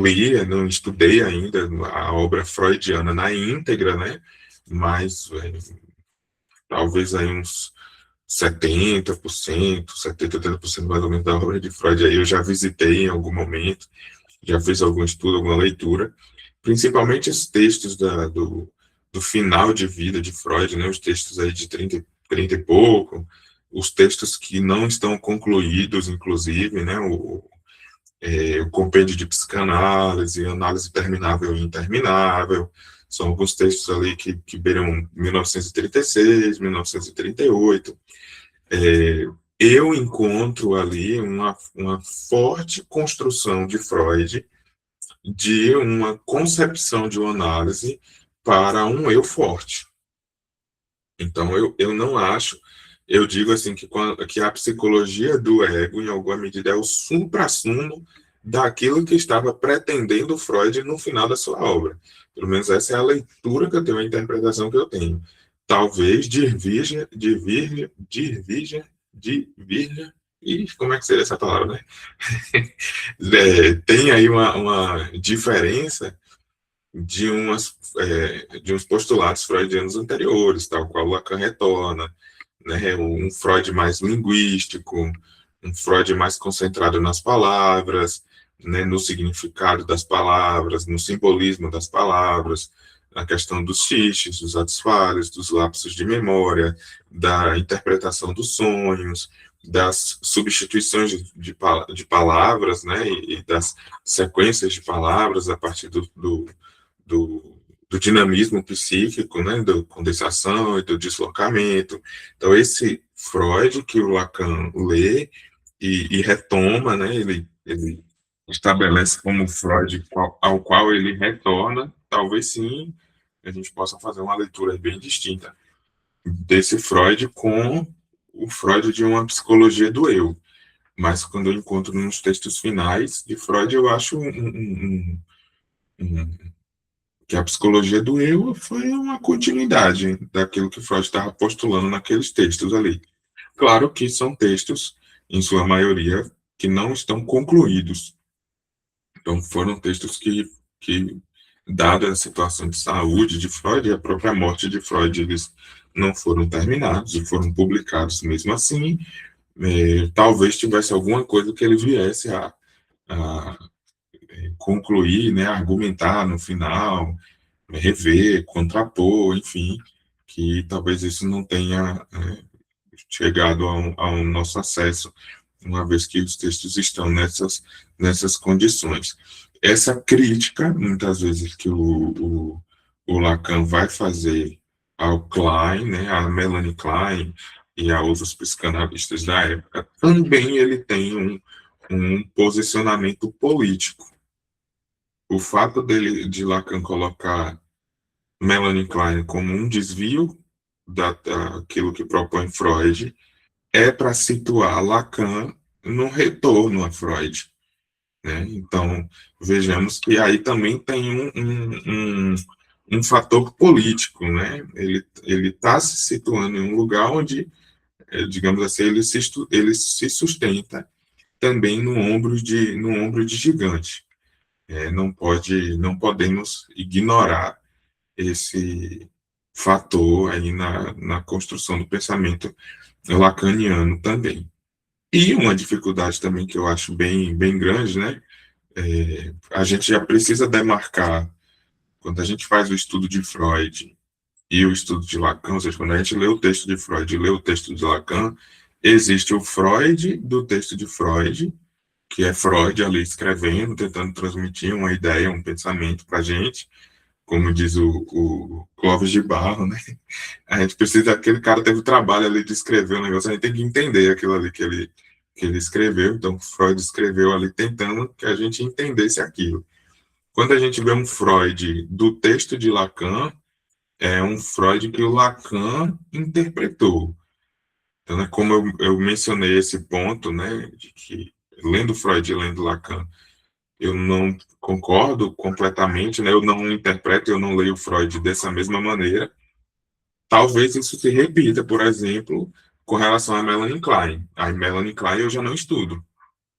Speaker 1: li, não estudei ainda a obra freudiana na íntegra, né, mas talvez aí uns 70%, 70, 80% mais ou menos da obra de Freud aí eu já visitei em algum momento, já fiz algum estudo, alguma leitura, principalmente os textos do final de vida de Freud, né, os textos aí de 30 e pouco, os textos que não estão concluídos, inclusive, né, o compêndio de psicanálise, análise terminável e interminável, são alguns textos ali que beiram 1936, 1938. Eu encontro ali uma forte construção de Freud de uma concepção de uma análise para um eu forte. Então, eu não acho, eu digo assim, que a psicologia do ego, em alguma medida, é o suprassumo daquilo que estava pretendendo Freud no final da sua obra. Pelo menos essa é a leitura que eu tenho, a interpretação que eu tenho. Talvez divirja, e como é que seria essa palavra, né? Tem aí uma diferença de uns postulados freudianos anteriores, tal qual Lacan retorna, né, um Freud mais linguístico, um Freud mais concentrado nas palavras, né, no significado das palavras, no simbolismo das palavras, na questão dos xixes, dos atos falhos, dos lapsos de memória, da interpretação dos sonhos, das substituições de palavras, né, e das sequências de palavras a partir do, do dinamismo psíquico, né, da condensação e do deslocamento. Então, esse Freud que o Lacan lê e retoma, né, ele estabelece como Freud ao qual ele retorna, talvez sim a gente possa fazer uma leitura bem distinta desse Freud com o Freud de uma psicologia do eu. Mas quando eu encontro nos textos finais de Freud, eu acho um que a psicologia do eu foi uma continuidade daquilo que Freud estava postulando naqueles textos ali. Claro que são textos, em sua maioria, que não estão concluídos. Então, foram textos que dada a situação de saúde de Freud e a própria morte de Freud, eles não foram terminados e foram publicados mesmo assim. Talvez tivesse alguma coisa que ele viesse a concluir, né, argumentar no final, rever, contrapor, enfim, que talvez isso não tenha chegado ao nosso acesso, uma vez que os textos estão nessas condições. Essa crítica, muitas vezes, que o Lacan vai fazer ao Klein, né, a Melanie Klein e a outros psicanalistas da época, também ele tem um posicionamento político. O fato de Lacan colocar Melanie Klein como um desvio daquilo que propõe Freud é para situar Lacan no retorno a Freud, né? Então, vejamos que aí também tem um fator político, né? Ele está se situando em um lugar onde, digamos assim, ele se sustenta também no ombro de gigante. Não podemos ignorar esse fator aí na construção do pensamento lacaniano também. E uma dificuldade também que eu acho bem grande, né? A gente já precisa demarcar, quando a gente faz o estudo de Freud e o estudo de Lacan, ou seja, quando a gente lê o texto de Freud e lê o texto de Lacan, existe o Freud do texto de Freud, que é Freud ali escrevendo, tentando transmitir uma ideia, um pensamento para a gente, como diz o Clóvis de Barro, né? A gente precisa, aquele cara teve o trabalho ali de escrever um negócio, a gente tem que entender aquilo ali que ele escreveu, então Freud escreveu ali tentando que a gente entendesse aquilo. Quando a gente vê um Freud do texto de Lacan, é um Freud que o Lacan interpretou. Então, né, como eu mencionei esse ponto, né, de que lendo Freud e lendo Lacan, eu não concordo completamente, né, eu não interpreto, eu não leio Freud dessa mesma maneira. Talvez isso se repita, por exemplo, com relação a Melanie Klein. A Melanie Klein eu já não estudo.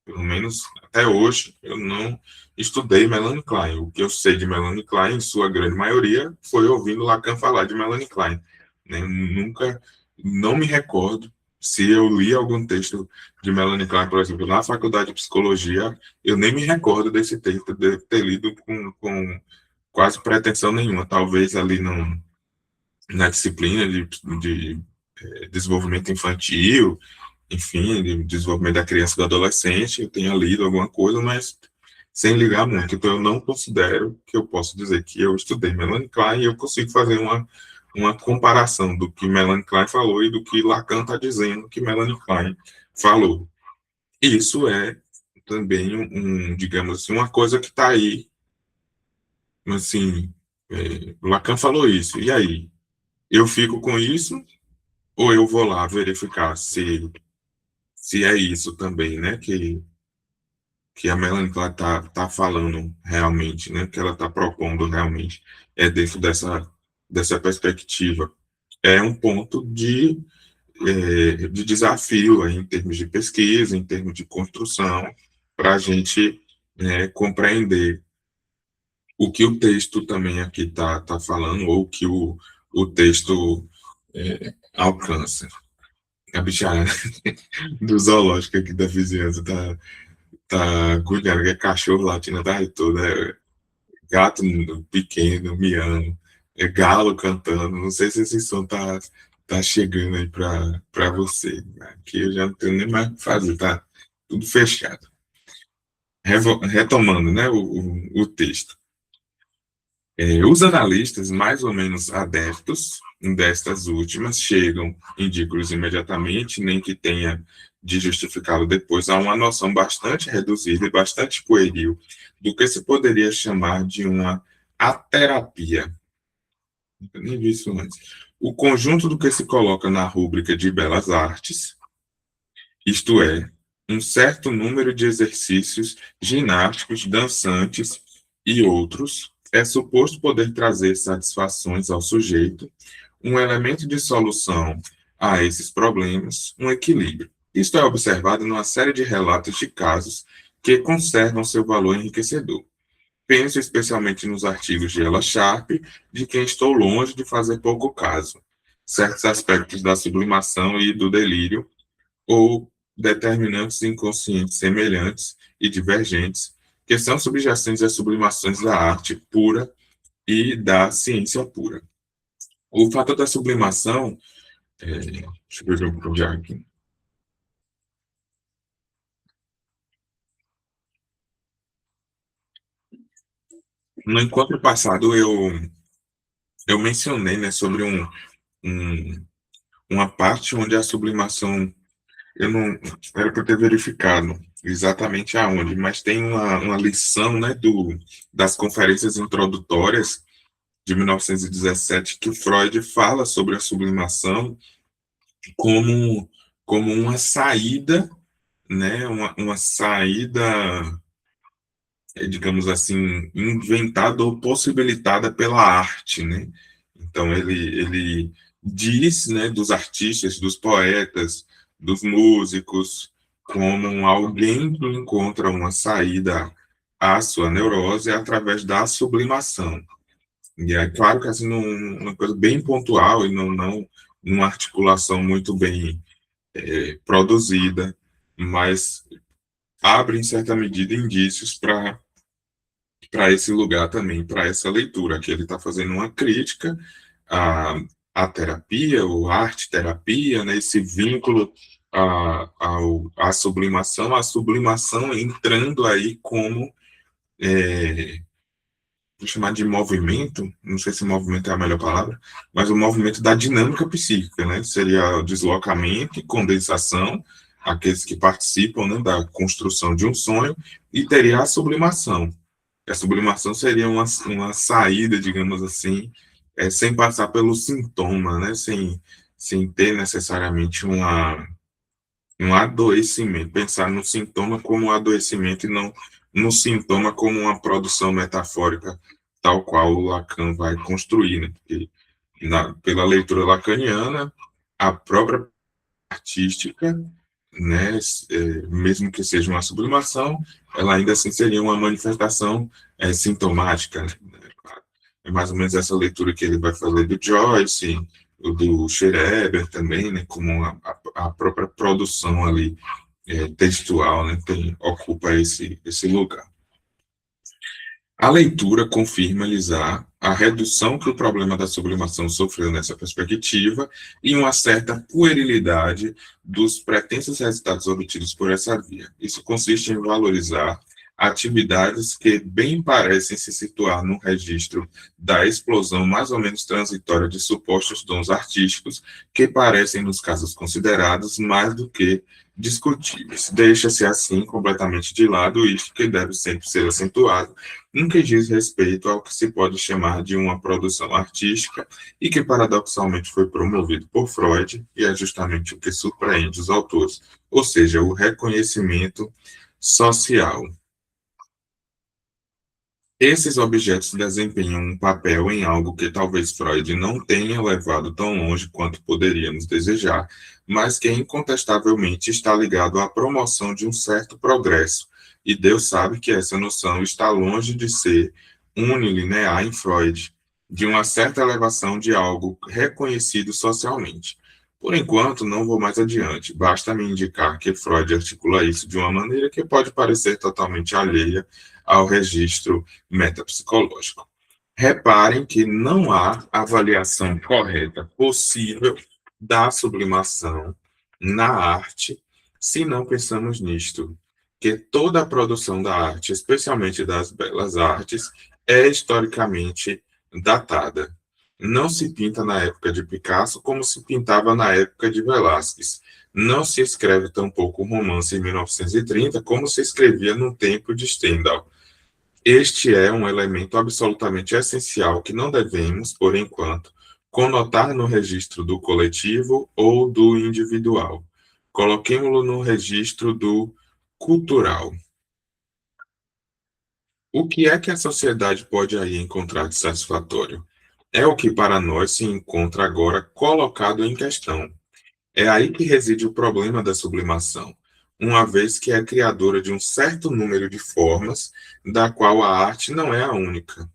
Speaker 1: Pelo menos até hoje, eu não estudei Melanie Klein. O que eu sei de Melanie Klein, em sua grande maioria, foi ouvindo Lacan falar de Melanie Klein. Né? Nunca, não me recordo se eu li algum texto de Melanie Klein, por exemplo, na faculdade de psicologia, eu nem me recordo desse texto, de ter lido com quase pretensão nenhuma. Talvez ali na disciplina de desenvolvimento infantil, enfim, de desenvolvimento da criança e do adolescente, eu tenha lido alguma coisa, mas sem ligar muito. Então, eu não considero que eu posso dizer que eu estudei Melanie Klein e eu consigo fazer uma comparação do que Melanie Klein falou e do que Lacan está dizendo que Melanie Klein falou. Isso é também digamos assim, uma coisa que está aí, assim, Lacan falou isso, e aí? Eu fico com isso ou eu vou lá verificar se é isso também, né, que a Melanie Clark tá falando realmente, né, que ela está propondo realmente, é dentro dessa perspectiva. É um ponto de desafio aí, em termos de pesquisa, em termos de construção, para a gente compreender o que o texto também aqui tá falando, ou o que o texto alcança. A bicharada do zoológico aqui da vizinhança tá cuidando, que é cachorro latindo a tarde toda, gato pequeno, miando, galo cantando. Não sei se esse som tá chegando aí para você, né? Que eu já não tenho nem mais o que fazer, tá tudo fechado. Retomando, né, o texto. Os analistas mais ou menos adeptos destas últimas chegam, indícolos imediatamente, nem que tenha de justificá-lo depois, a uma noção bastante reduzida e bastante pueril do que se poderia chamar de uma aterapia. Eu nem vi isso antes. O conjunto do que se coloca na rúbrica de belas artes, isto é, um certo número de exercícios ginásticos, dançantes e outros, é suposto poder trazer satisfações ao sujeito, um elemento de solução a esses problemas, um equilíbrio. Isto é observado numa série de relatos de casos que conservam seu valor enriquecedor. Penso especialmente nos artigos de Ella Sharp, de quem estou longe de fazer pouco caso, certos aspectos da sublimação e do delírio, ou determinantes inconscientes semelhantes e divergentes, que são subjacentes às sublimações da arte pura e da ciência pura. O fato da sublimação, deixa eu ver um pouco aqui. No encontro passado, eu mencionei, né, sobre um, uma parte onde a sublimação, eu não era para ter verificado exatamente aonde, mas tem uma lição, né, das conferências introdutórias de 1917 que Freud fala sobre a sublimação como, como uma saída, né, uma saída, digamos assim, inventada ou possibilitada pela arte, né? Então ele diz, né, dos artistas, dos poetas, dos músicos, como alguém que encontra uma saída à sua neurose através da sublimação. E é claro que assim, uma coisa bem pontual e não numa articulação muito bem produzida, mas abre, em certa medida, indícios para esse lugar também, para essa leitura, que ele está fazendo uma crítica à terapia, ou arte-terapia, né, esse vínculo à sublimação, a sublimação entrando aí como, vou chamar de movimento, não sei se movimento é a melhor palavra, mas o movimento da dinâmica psíquica, né, seria o deslocamento e condensação aqueles que participam, né, da construção de um sonho, e teria a sublimação. A sublimação seria uma saída, digamos assim, sem passar pelo sintoma, né, sem ter necessariamente um adoecimento, pensar no sintoma como um adoecimento e não no sintoma como uma produção metafórica, tal qual o Lacan vai construir, né? Porque pela leitura lacaniana, a própria artística, né, mesmo que seja uma sublimação, ela ainda assim seria uma manifestação sintomática, né? É mais ou menos essa leitura que ele vai fazer do Joyce, o do Schreber também, né, como a própria produção ali textual, né, ocupa esse lugar. A leitura confirma, Elisar, a redução que o problema da sublimação sofreu nessa perspectiva e uma certa puerilidade dos pretensos resultados obtidos por essa via. Isso consiste em valorizar atividades que bem parecem se situar no registro da explosão mais ou menos transitória de supostos dons artísticos que parecem, nos casos considerados, mais do que discutíveis. Deixa-se assim completamente de lado isto que deve sempre ser acentuado no que diz respeito ao que se pode chamar de uma produção artística e que paradoxalmente foi promovido por Freud, e é justamente o que surpreende os autores, ou seja, o reconhecimento social. Esses objetos desempenham um papel em algo que talvez Freud não tenha levado tão longe quanto poderíamos desejar, mas que incontestavelmente está ligado à promoção de um certo progresso. E Deus sabe que essa noção está longe de ser unilinear em Freud, de uma certa elevação de algo reconhecido socialmente. Por enquanto, não vou mais adiante, basta me indicar que Freud articula isso de uma maneira que pode parecer totalmente alheia ao registro metapsicológico. Reparem que não há avaliação correta possível da sublimação na arte se não pensamos nisto, que toda a produção da arte, especialmente das belas artes, é historicamente datada. Não se pinta na época de Picasso como se pintava na época de Velázquez. Não se escreve tampouco romance em 1930 como se escrevia no tempo de Stendhal. Este é um elemento absolutamente essencial que não devemos, por enquanto, conotar no registro do coletivo ou do individual. Coloquemo-lo no registro do cultural. O que é que a sociedade pode aí encontrar de satisfatório? É o que para nós se encontra agora colocado em questão. É aí que reside o problema da sublimação, uma vez que é criadora de um certo número de formas, da qual a arte não é a única.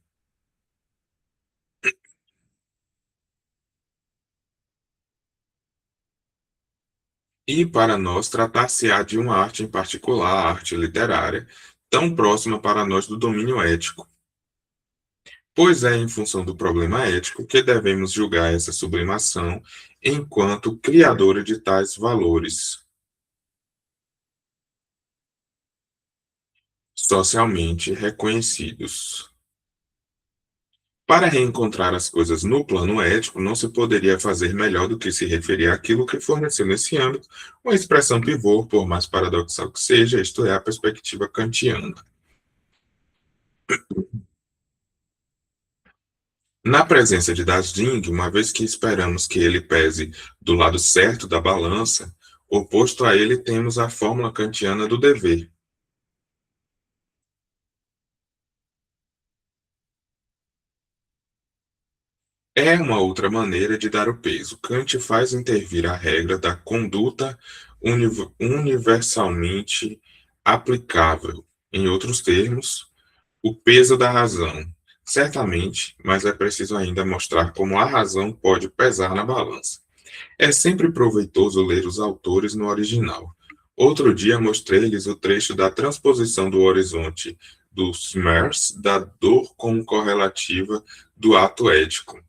Speaker 1: E para nós tratar-se-á de uma arte em particular, a arte literária, tão próxima para nós do domínio ético. Pois é em função do problema ético que devemos julgar essa sublimação enquanto criadora de tais valores socialmente reconhecidos. Para reencontrar as coisas no plano ético, não se poderia fazer melhor do que se referir àquilo que forneceu nesse âmbito uma expressão pivô, por mais paradoxal que seja, isto é, a perspectiva kantiana. Na presença de Dasding, uma vez que esperamos que ele pese do lado certo da balança, oposto a ele temos a fórmula kantiana do dever. É uma outra maneira de dar o peso. Kant faz intervir a regra da conduta universalmente aplicável. Em outros termos, o peso da razão. Certamente, mas é preciso ainda mostrar como a razão pode pesar na balança. É sempre proveitoso ler os autores no original. Outro dia mostrei-lhes o trecho da transposição do horizonte do Smers da dor como correlativa do ato ético.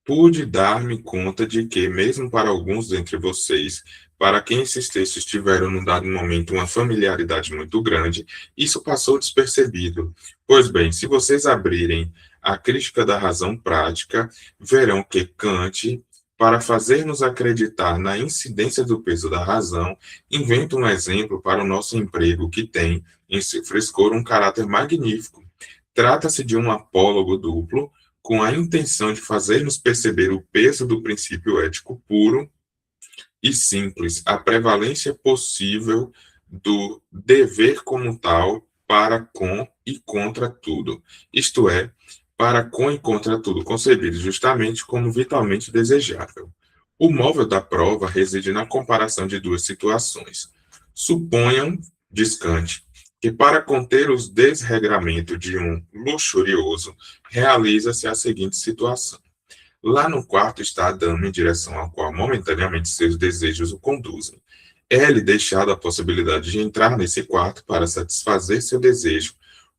Speaker 1: Pude dar-me conta de que, mesmo para alguns dentre vocês, para quem esses textos tiveram, num dado momento, uma familiaridade muito grande, isso passou despercebido. Pois bem, se vocês abrirem a crítica da razão prática, verão que Kant para fazer-nos acreditar na incidência do peso da razão, inventa um exemplo para o nosso emprego que tem, em seu frescor, um caráter magnífico. Trata-se de um apólogo duplo, com a intenção de fazer-nos perceber o peso do princípio ético puro e simples, a prevalência possível do dever como tal para com e contra tudo, isto é, para com e contra tudo concebido justamente como vitalmente desejável. O móvel da prova reside na comparação de duas situações. Suponham, diz Kant, que para conter os desregramentos de um luxurioso, realiza-se a seguinte situação. Lá no quarto está a dama em direção ao qual momentaneamente seus desejos o conduzem. É-lhe deixada a possibilidade de entrar nesse quarto para satisfazer seu desejo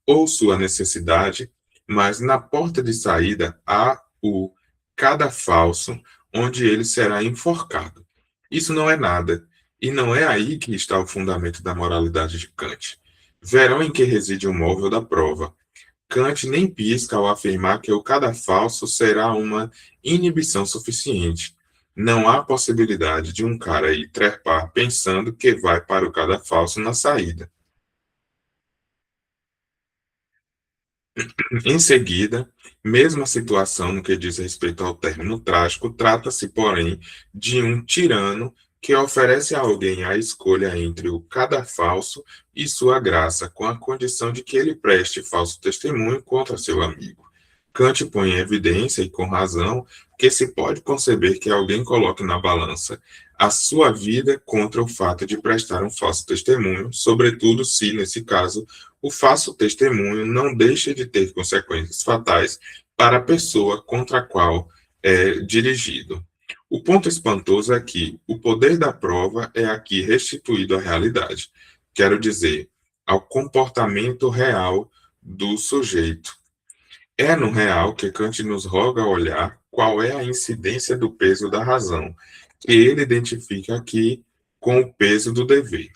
Speaker 1: ou sua necessidade, mas na porta de saída há o cadafalso, onde ele será enforcado. Isso não é nada, e não é aí que está o fundamento da moralidade de Kant. Verão em que reside o móvel da prova. Kant nem pisca ao afirmar que o cadafalso será uma inibição suficiente. Não há possibilidade de um cara ir trepar pensando que vai para o cadafalso na saída. Em seguida, mesma situação no que diz respeito ao término trágico, trata-se, porém, de um tirano que oferece a alguém a escolha entre o cadafalso e sua graça, com a condição de que ele preste falso testemunho contra seu amigo. Kant põe em evidência, e com razão, que se pode conceber que alguém coloque na balança a sua vida contra o fato de prestar um falso testemunho, sobretudo se, nesse caso, o falso testemunho não deixa de ter consequências fatais para a pessoa contra a qual é dirigido. O ponto espantoso é que o poder da prova é aqui restituído à realidade, quero dizer, ao comportamento real do sujeito. É no real que Kant nos roga olhar qual é a incidência do peso da razão, que ele identifica aqui com o peso do dever.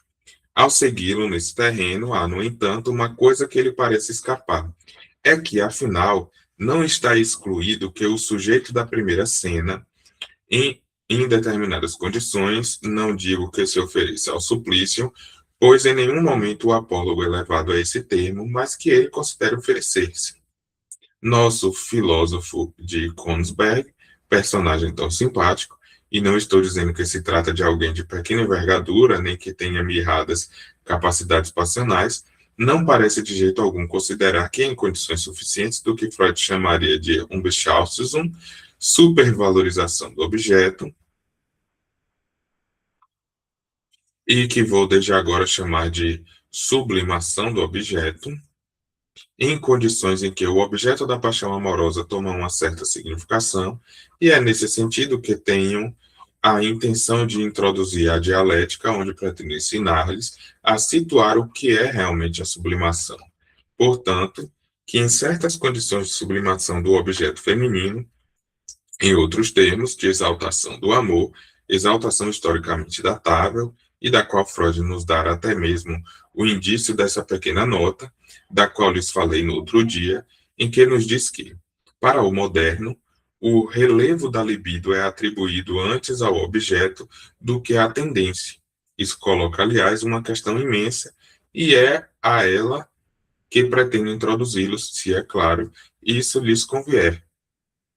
Speaker 1: Ao segui-lo nesse terreno, há, no entanto, uma coisa que ele parece escapar. É que, afinal, não está excluído que o sujeito da primeira cena, em determinadas condições, não digo que se ofereça ao suplício, pois em nenhum momento o apólogo é levado a esse termo, mas que ele considera oferecer-se. Nosso filósofo de Königsberg, personagem tão simpático, e não estou dizendo que se trata de alguém de pequena envergadura, nem que tenha mirradas capacidades passionais, não parece de jeito algum considerar que em condições suficientes do que Freud chamaria de Umbeschauung, supervalorização do objeto, e que vou desde agora chamar de sublimação do objeto, em condições em que o objeto da paixão amorosa toma uma certa significação, e é nesse sentido que tenho a intenção de introduzir a dialética, onde pretendo ensinar-lhes a situar o que é realmente a sublimação. Portanto, que em certas condições de sublimação do objeto feminino, em outros termos, de exaltação do amor, exaltação historicamente datável, e da qual Freud nos dará até mesmo o indício dessa pequena nota, da qual lhes falei no outro dia, em que nos diz que, para o moderno, o relevo da libido é atribuído antes ao objeto do que à tendência. Isso coloca, aliás, uma questão imensa, e é a ela que pretendo introduzi-los, se é claro, isso lhes convier.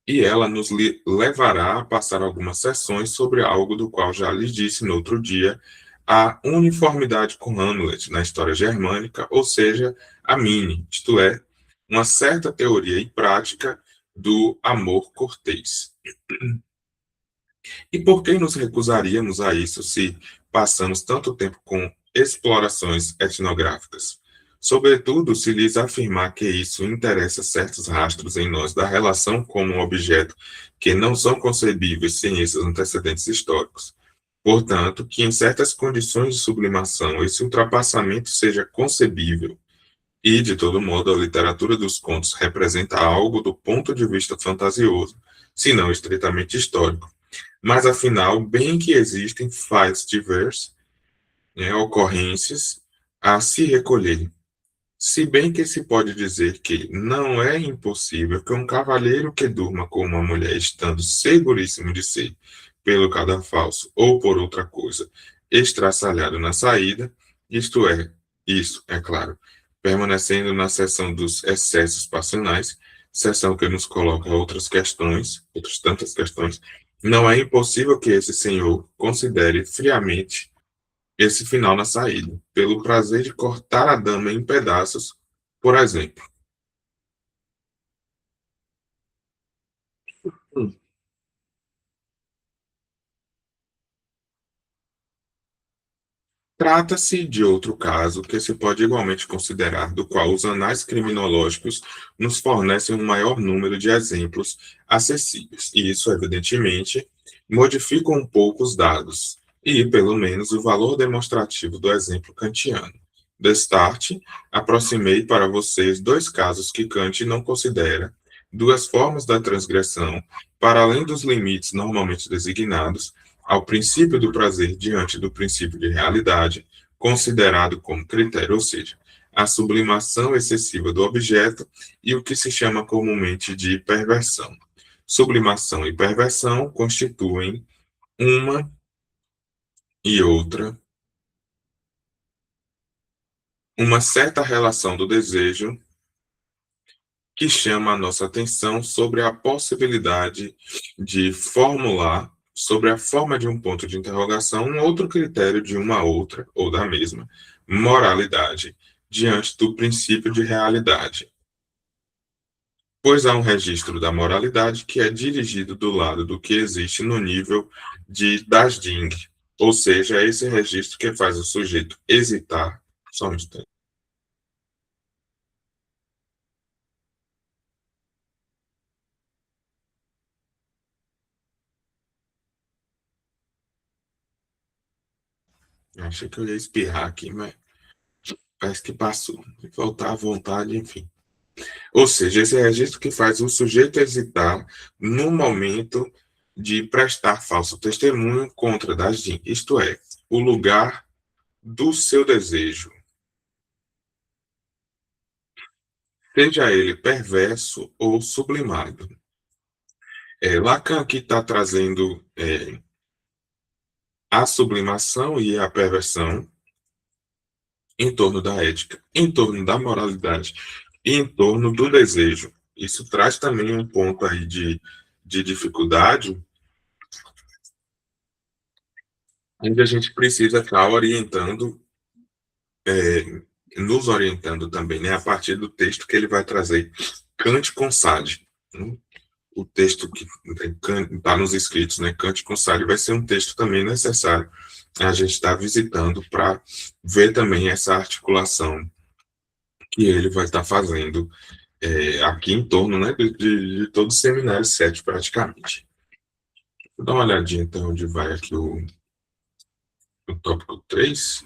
Speaker 1: E ela nos levará a passar algumas sessões sobre algo do qual já lhes disse no outro dia, a uniformidade com Hamlet na história germânica, ou seja, a mini, isto é, uma certa teoria e prática do amor cortês. E por que nos recusaríamos a isso se passamos tanto tempo com explorações etnográficas? Sobretudo se lhes afirmar que isso interessa certos rastros em nós da relação com um objeto que não são concebíveis sem esses antecedentes históricos. Portanto, que em certas condições de sublimação esse ultrapassamento seja concebível, e, de todo modo, a literatura dos contos representa algo do ponto de vista fantasioso, se não estritamente histórico. Mas, afinal, bem que existem fatos diversos, ocorrências, a se recolher. Se bem que se pode dizer que não é impossível que um cavalheiro que durma com uma mulher estando seguríssimo de si, pelo cadafalso ou por outra coisa, estraçalhado na saída, isto é, isso, é claro, permanecendo na seção dos excessos passionais, seção que nos coloca outras questões, outras tantas questões, não é impossível que esse senhor considere friamente esse final na saída, pelo prazer de cortar a dama em pedaços, por exemplo. Trata-se de outro caso que se pode igualmente considerar, do qual os anais criminológicos nos fornecem um maior número de exemplos acessíveis, e isso, evidentemente, modifica um pouco os dados, e, pelo menos, o valor demonstrativo do exemplo kantiano. Destarte, aproximei para vocês dois casos que Kant não considera, duas formas da transgressão, para além dos limites normalmente designados, ao princípio do prazer diante do princípio de realidade, considerado como critério, ou seja, a sublimação excessiva do objeto e o que se chama comumente de perversão. Sublimação e perversão constituem uma e outra uma certa relação do desejo que chama a nossa atenção sobre a possibilidade de formular, sobre a forma de um ponto de interrogação, um outro critério de uma outra, ou da mesma, moralidade, diante do princípio de realidade. Pois há um registro da moralidade que é dirigido do lado do que existe no nível de das Ding, ou seja, é esse registro que faz o sujeito hesitar, só um instante. Achei que eu ia espirrar aqui, mas parece que passou. Voltar à vontade, enfim. Ou seja, esse registro que faz o sujeito hesitar no momento de prestar falso testemunho contra Dasdim, isto é, o lugar do seu desejo, seja ele perverso ou sublimado. Lacan aqui está trazendo a sublimação e a perversão em torno da ética, em torno da moralidade e em torno do desejo. Isso traz também um ponto aí de dificuldade, onde a gente precisa estar orientando, nos orientando também, né, a partir do texto que ele vai trazer, Kant com Sade. Né? O texto que está nos escritos, né, Kant com Sade, vai ser um texto também necessário a gente estar visitando para ver também essa articulação que ele vai estar fazendo aqui em torno, né, de todo o seminário 7, praticamente. Vou dar uma olhadinha, então, onde vai aqui o tópico 3.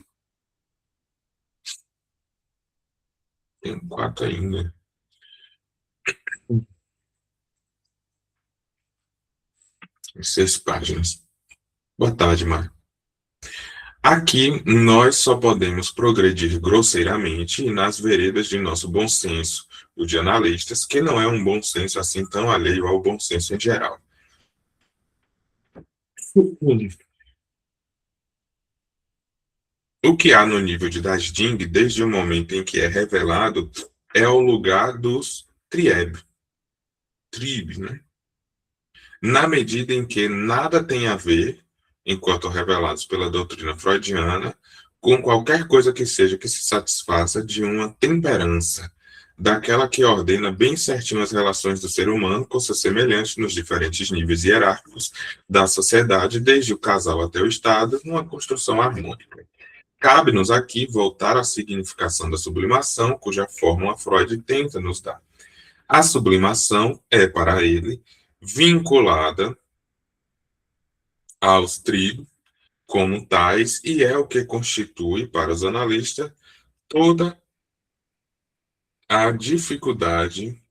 Speaker 1: Tem 4 ainda. 6 páginas. Boa tarde, Mar. Aqui, nós só podemos progredir grosseiramente nas veredas de nosso bom senso, o de analistas, que não é um bom senso assim tão alheio ao bom senso em geral. O que há no nível de Dasding, desde o momento em que é revelado, é o lugar dos trieb, né? Na medida em que nada tem a ver, enquanto revelados pela doutrina freudiana, com qualquer coisa que seja que se satisfaça de uma temperança, daquela que ordena bem certinho as relações do ser humano com seus semelhantes nos diferentes níveis hierárquicos da sociedade, desde o casal até o Estado, numa construção harmônica. Cabe-nos aqui voltar à significação da sublimação, cuja fórmula Freud tenta nos dar. A sublimação é, para ele, vinculada aos tribos como tais e é o que constitui, para os analistas, toda a dificuldade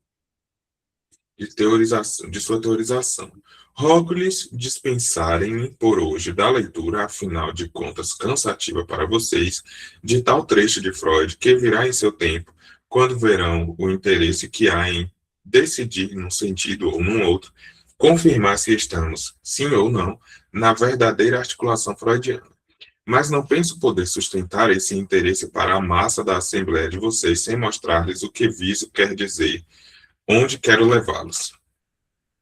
Speaker 1: de sua teorização. Rogo-lhes dispensarem-me por hoje da leitura, afinal de contas cansativa para vocês, de tal trecho de Freud que virá em seu tempo, quando verão o interesse que há em decidir num sentido ou num outro, confirmar se estamos, sim ou não, na verdadeira articulação freudiana. Mas não penso poder sustentar esse interesse para a massa da Assembleia de vocês sem mostrar-lhes o que viso quer dizer, onde quero levá-los.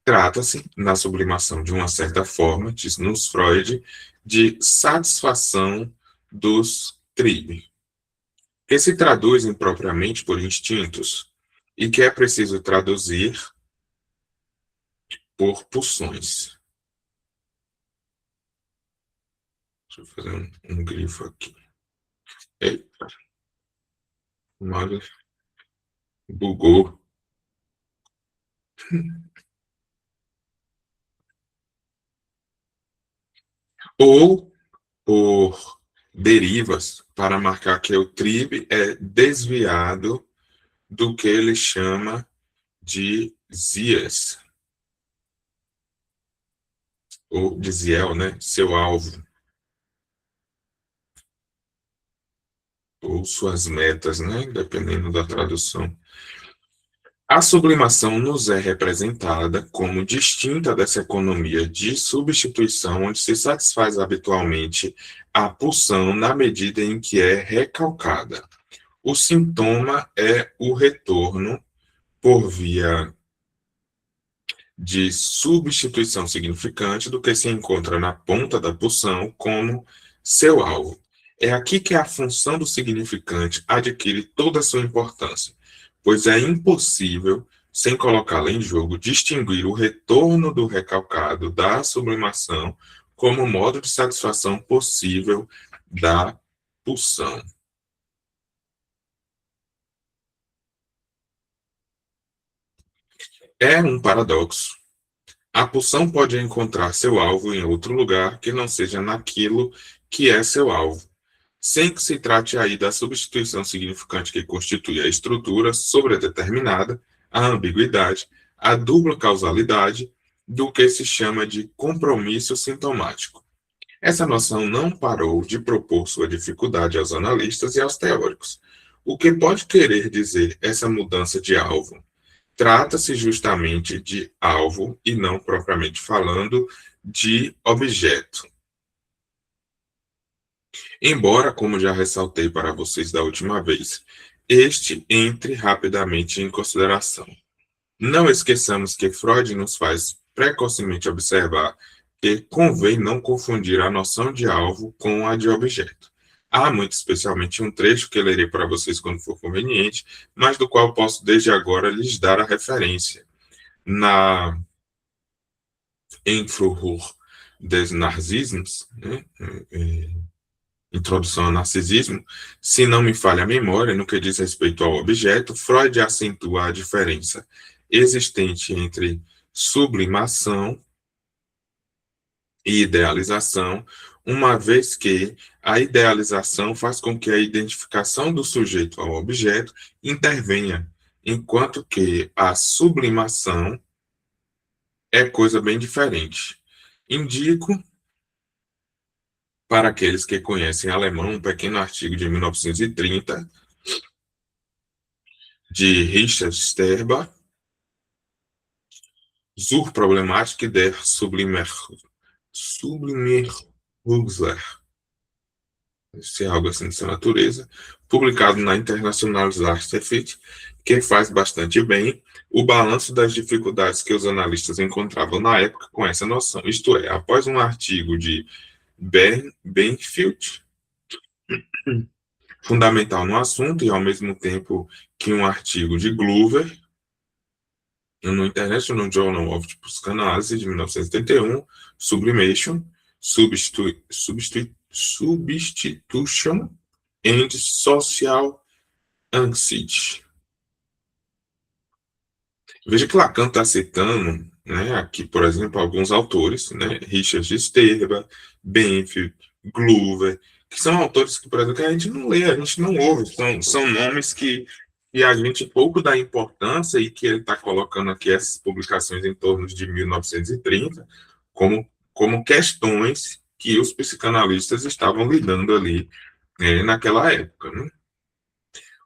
Speaker 1: Trata-se, na sublimação de uma certa forma, diz-nos Freud, de satisfação dos tribe, que se traduzem propriamente por instintos e que é preciso traduzir por pulsões. Deixa eu fazer um grifo aqui. Eita, mas bugou. Ou por derivas para marcar que o tribe é desviado do que ele chama de Zias, ou de Ziel, né? Seu alvo, ou suas metas, né? Dependendo da tradução. A sublimação nos é representada como distinta dessa economia de substituição, onde se satisfaz habitualmente a pulsão na medida em que é recalcada. O sintoma é o retorno por via de substituição significante do que se encontra na ponta da pulsão como seu alvo. É aqui que a função do significante adquire toda a sua importância, pois é impossível, sem colocá-la em jogo, distinguir o retorno do recalcado da sublimação como modo de satisfação possível da pulsão. É um paradoxo. A pulsão pode encontrar seu alvo em outro lugar que não seja naquilo que é seu alvo, sem que se trate aí da substituição significante que constitui a estrutura sobredeterminada, a ambiguidade, a dupla causalidade, do que se chama de compromisso sintomático. Essa noção não parou de propor sua dificuldade aos analistas e aos teóricos. O que pode querer dizer essa mudança de alvo? Trata-se justamente de alvo e não propriamente falando de objeto. Embora, como já ressaltei para vocês da última vez, este entre rapidamente em consideração. Não esqueçamos que Freud nos faz precocemente observar que convém não confundir a noção de alvo com a de objeto. Há muito especialmente um trecho que eu lerei para vocês quando for conveniente, mas do qual posso desde agora lhes dar a referência. Na Einführung des Narzissmus, né, Introdução ao Narcisismo, se não me falha a memória, no que diz respeito ao objeto, Freud acentua a diferença existente entre sublimação e idealização, uma vez que a idealização faz com que a identificação do sujeito ao objeto intervenha, enquanto que a sublimação é coisa bem diferente. Indico, para aqueles que conhecem alemão, um pequeno artigo de 1930, de Richard Sterber, Zur Problematik der Sublimirungsler, se é algo assim de sua natureza, publicado na International Zeitschrift, que faz bastante bem o balanço das dificuldades que os analistas encontravam na época com essa noção. Isto é, após um artigo de Benfield, fundamental no assunto, e ao mesmo tempo que um artigo de Glover, no International Journal of Psychoanalysis, de 1971, Sublimation, Substitution and Social Anxiety. Veja que Lacan está citando, né, aqui, por exemplo, alguns autores, né, Richard Sterber, Benfield, Glover, que são autores que, por exemplo, que a gente não lê, a gente não ouve, são nomes que a gente pouco dá importância e que ele está colocando aqui essas publicações em torno de 1930 como questões que os psicanalistas estavam lidando ali naquela época, né?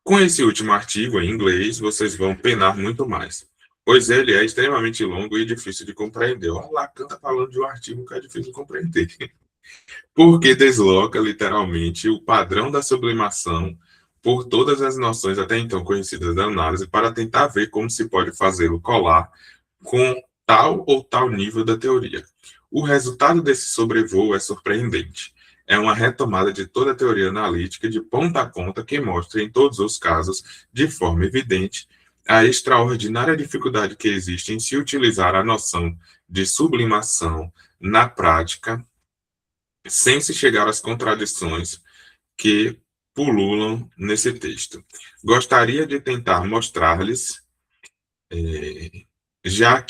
Speaker 1: Com esse último artigo em inglês, vocês vão penar muito mais, pois ele é extremamente longo e difícil de compreender. Olha lá, canta falando de um artigo que é difícil de compreender. Porque desloca literalmente o padrão da sublimação por todas as noções até então conhecidas da análise para tentar ver como se pode fazê-lo colar com tal ou tal nível da teoria. O resultado desse sobrevoo é surpreendente. É uma retomada de toda a teoria analítica de ponta a ponta que mostra, em todos os casos, de forma evidente, a extraordinária dificuldade que existe em se utilizar a noção de sublimação na prática, sem se chegar às contradições que pululam nesse texto. Gostaria de tentar mostrar-lhes, já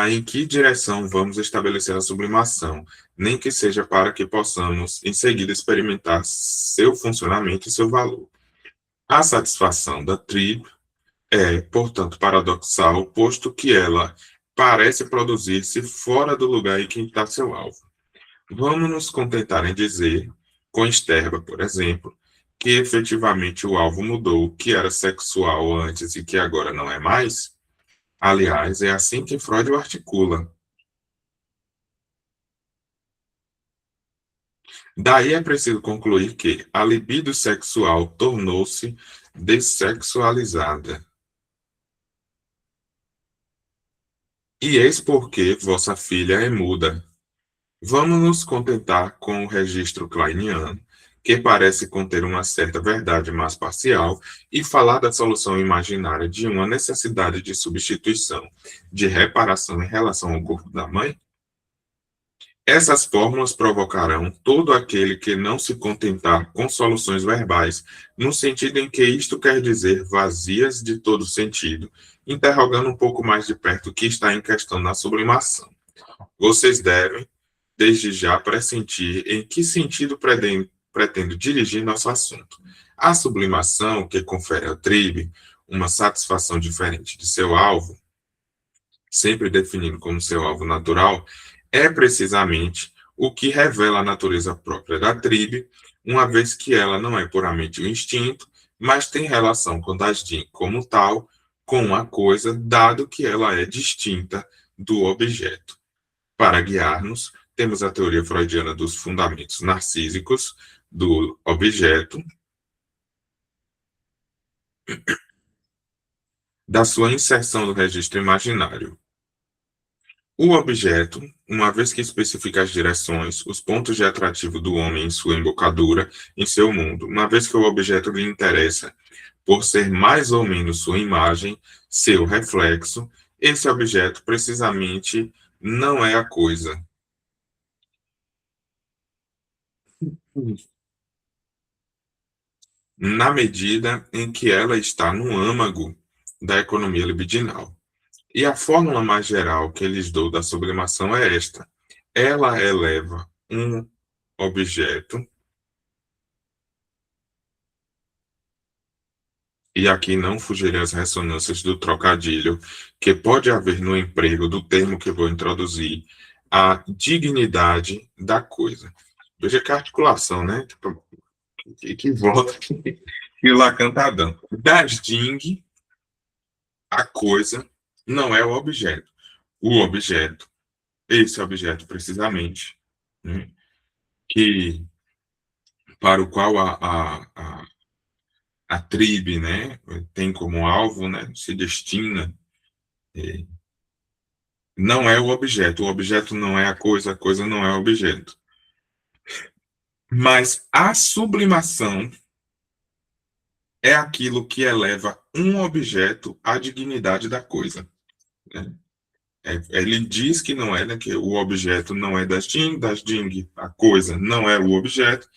Speaker 1: em que direção vamos estabelecer a sublimação, nem que seja para que possamos, em seguida, experimentar seu funcionamento e seu valor. A satisfação da tribo é, portanto, paradoxal, posto que ela parece produzir-se fora do lugar em que está seu alvo. Vamos nos contentar em dizer, com Sterba, por exemplo, que efetivamente o alvo mudou, que era sexual antes e que agora não é mais? Aliás, é assim que Freud o articula. Daí é preciso concluir que a libido sexual tornou-se dessexualizada. E eis porque vossa filha é muda. Vamos nos contentar com o registro kleiniano, que parece conter uma certa verdade mais parcial, e falar da solução imaginária de uma necessidade de substituição, de reparação em relação ao corpo da mãe? Essas fórmulas provocarão todo aquele que não se contentar com soluções verbais, no sentido em que isto quer dizer vazias de todo sentido, interrogando um pouco mais de perto o que está em questão na sublimação. Vocês devem, desde já, pressentir em que sentido pretendo dirigir nosso assunto. A sublimação, que confere ao tribe uma satisfação diferente de seu alvo, sempre definido como seu alvo natural, é precisamente o que revela a natureza própria da tribo, uma vez que ela não é puramente o instinto, mas tem relação com das din como tal, com a coisa, dado que ela é distinta do objeto. Para guiar-nos, temos a teoria freudiana dos fundamentos narcísicos do objeto, da sua inserção no registro imaginário. O objeto, uma vez que especifica as direções, os pontos de atrativo do homem em sua embocadura, em seu mundo, uma vez que o objeto lhe interessa por ser mais ou menos sua imagem, seu reflexo, esse objeto precisamente não é a coisa. Na medida em que ela está no âmago da economia libidinal. E a fórmula mais geral que lhes dou da sublimação é esta. Ela eleva um objeto, e aqui não fugirei às ressonâncias do trocadilho que pode haver no emprego do termo que vou introduzir, a dignidade da coisa. Veja que articulação, né? Que volta que o Lacan está dando. Das ding, a coisa não é o objeto. O objeto, esse objeto precisamente, né, que para o qual a tribo, né, tem como alvo, né, se destina, não é o objeto não é a coisa não é o objeto. Mas a sublimação é aquilo que eleva um objeto à dignidade da coisa, né? Ele diz que não é, né, que o objeto não é das ding, a coisa não é o objeto,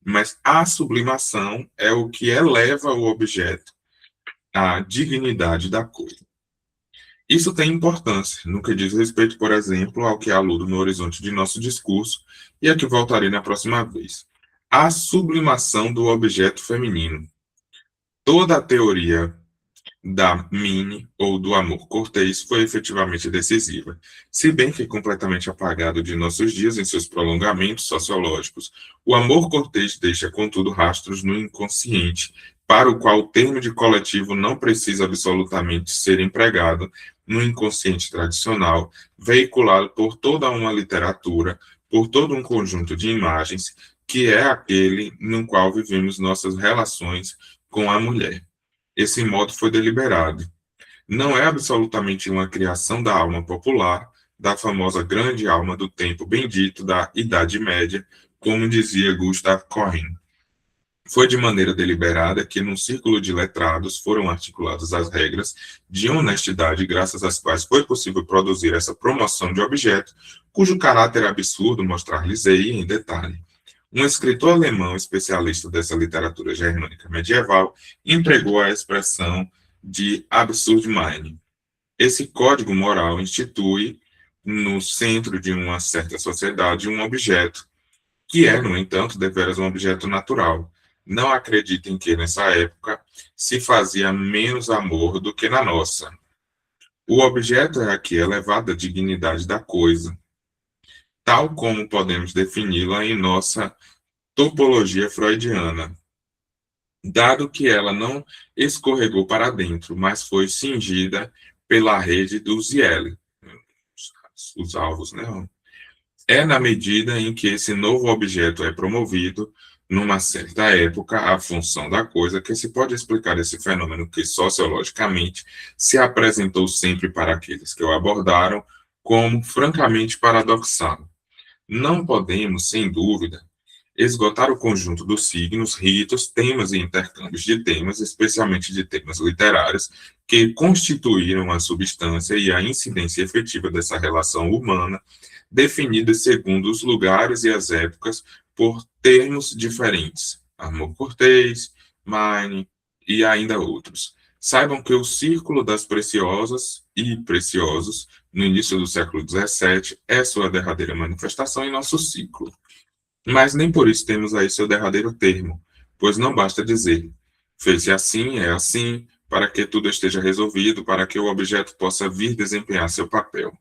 Speaker 1: mas a sublimação é o que eleva o objeto à dignidade da coisa. Isso tem importância no que diz respeito, por exemplo, ao que aludo no horizonte de nosso discurso e a que voltarei na próxima vez. A sublimação do objeto feminino. Toda a teoria da mini ou do amor cortês foi efetivamente decisiva, se bem que completamente apagado de nossos dias em seus prolongamentos sociológicos. O amor cortês deixa, contudo, rastros no inconsciente, para o qual o termo de coletivo não precisa absolutamente ser empregado no inconsciente tradicional, veiculado por toda uma literatura, por todo um conjunto de imagens, que é aquele no qual vivemos nossas relações com a mulher. Esse modo foi deliberado. Não é absolutamente uma criação da alma popular, da famosa grande alma do tempo bendito da Idade Média, como dizia Gustav Cohen. Foi de maneira deliberada que, num círculo de letrados, foram articuladas as regras de honestidade, graças às quais foi possível produzir essa promoção de objeto, cujo caráter absurdo mostrar-lhes-ei em detalhe. Um escritor alemão especialista dessa literatura germânica medieval empregou a expressão de absurd meine. Esse código moral institui, no centro de uma certa sociedade, um objeto, que é, no entanto, deveras um objeto natural. Não acreditem que, nessa época, se fazia menos amor do que na nossa. O objeto é aqui elevada a dignidade da coisa, tal como podemos defini-la em nossa topologia freudiana, dado que ela não escorregou para dentro, mas foi cingida pela rede do Ziele, os alvos, né? É na medida em que esse novo objeto é promovido, numa certa época, a função da coisa, que se pode explicar esse fenômeno que, sociologicamente, se apresentou sempre para aqueles que o abordaram como francamente paradoxal. Não podemos, sem dúvida, esgotar o conjunto dos signos, ritos, temas e intercâmbios de temas, especialmente de temas literários, que constituíram a substância e a incidência efetiva dessa relação humana, definidas segundo os lugares e as épocas por termos diferentes, amor cortês, mine e ainda outros. Saibam que o círculo das preciosas e preciosos, no início do século XVII, é sua derradeira manifestação em nosso ciclo. Mas nem por isso temos aí seu derradeiro termo, pois não basta dizer, fez-se assim, é assim, para que tudo esteja resolvido, para que o objeto possa vir desempenhar seu papel.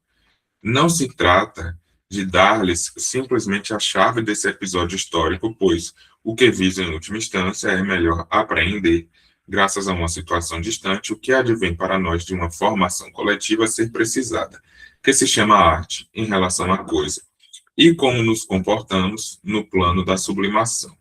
Speaker 1: Não se trata de dar-lhes simplesmente a chave desse episódio histórico, pois o que visa em última instância é melhor apreender, graças a uma situação distante, o que advém para nós de uma formação coletiva a ser precisada, que se chama arte, em relação à coisa, e como nos comportamos no plano da sublimação.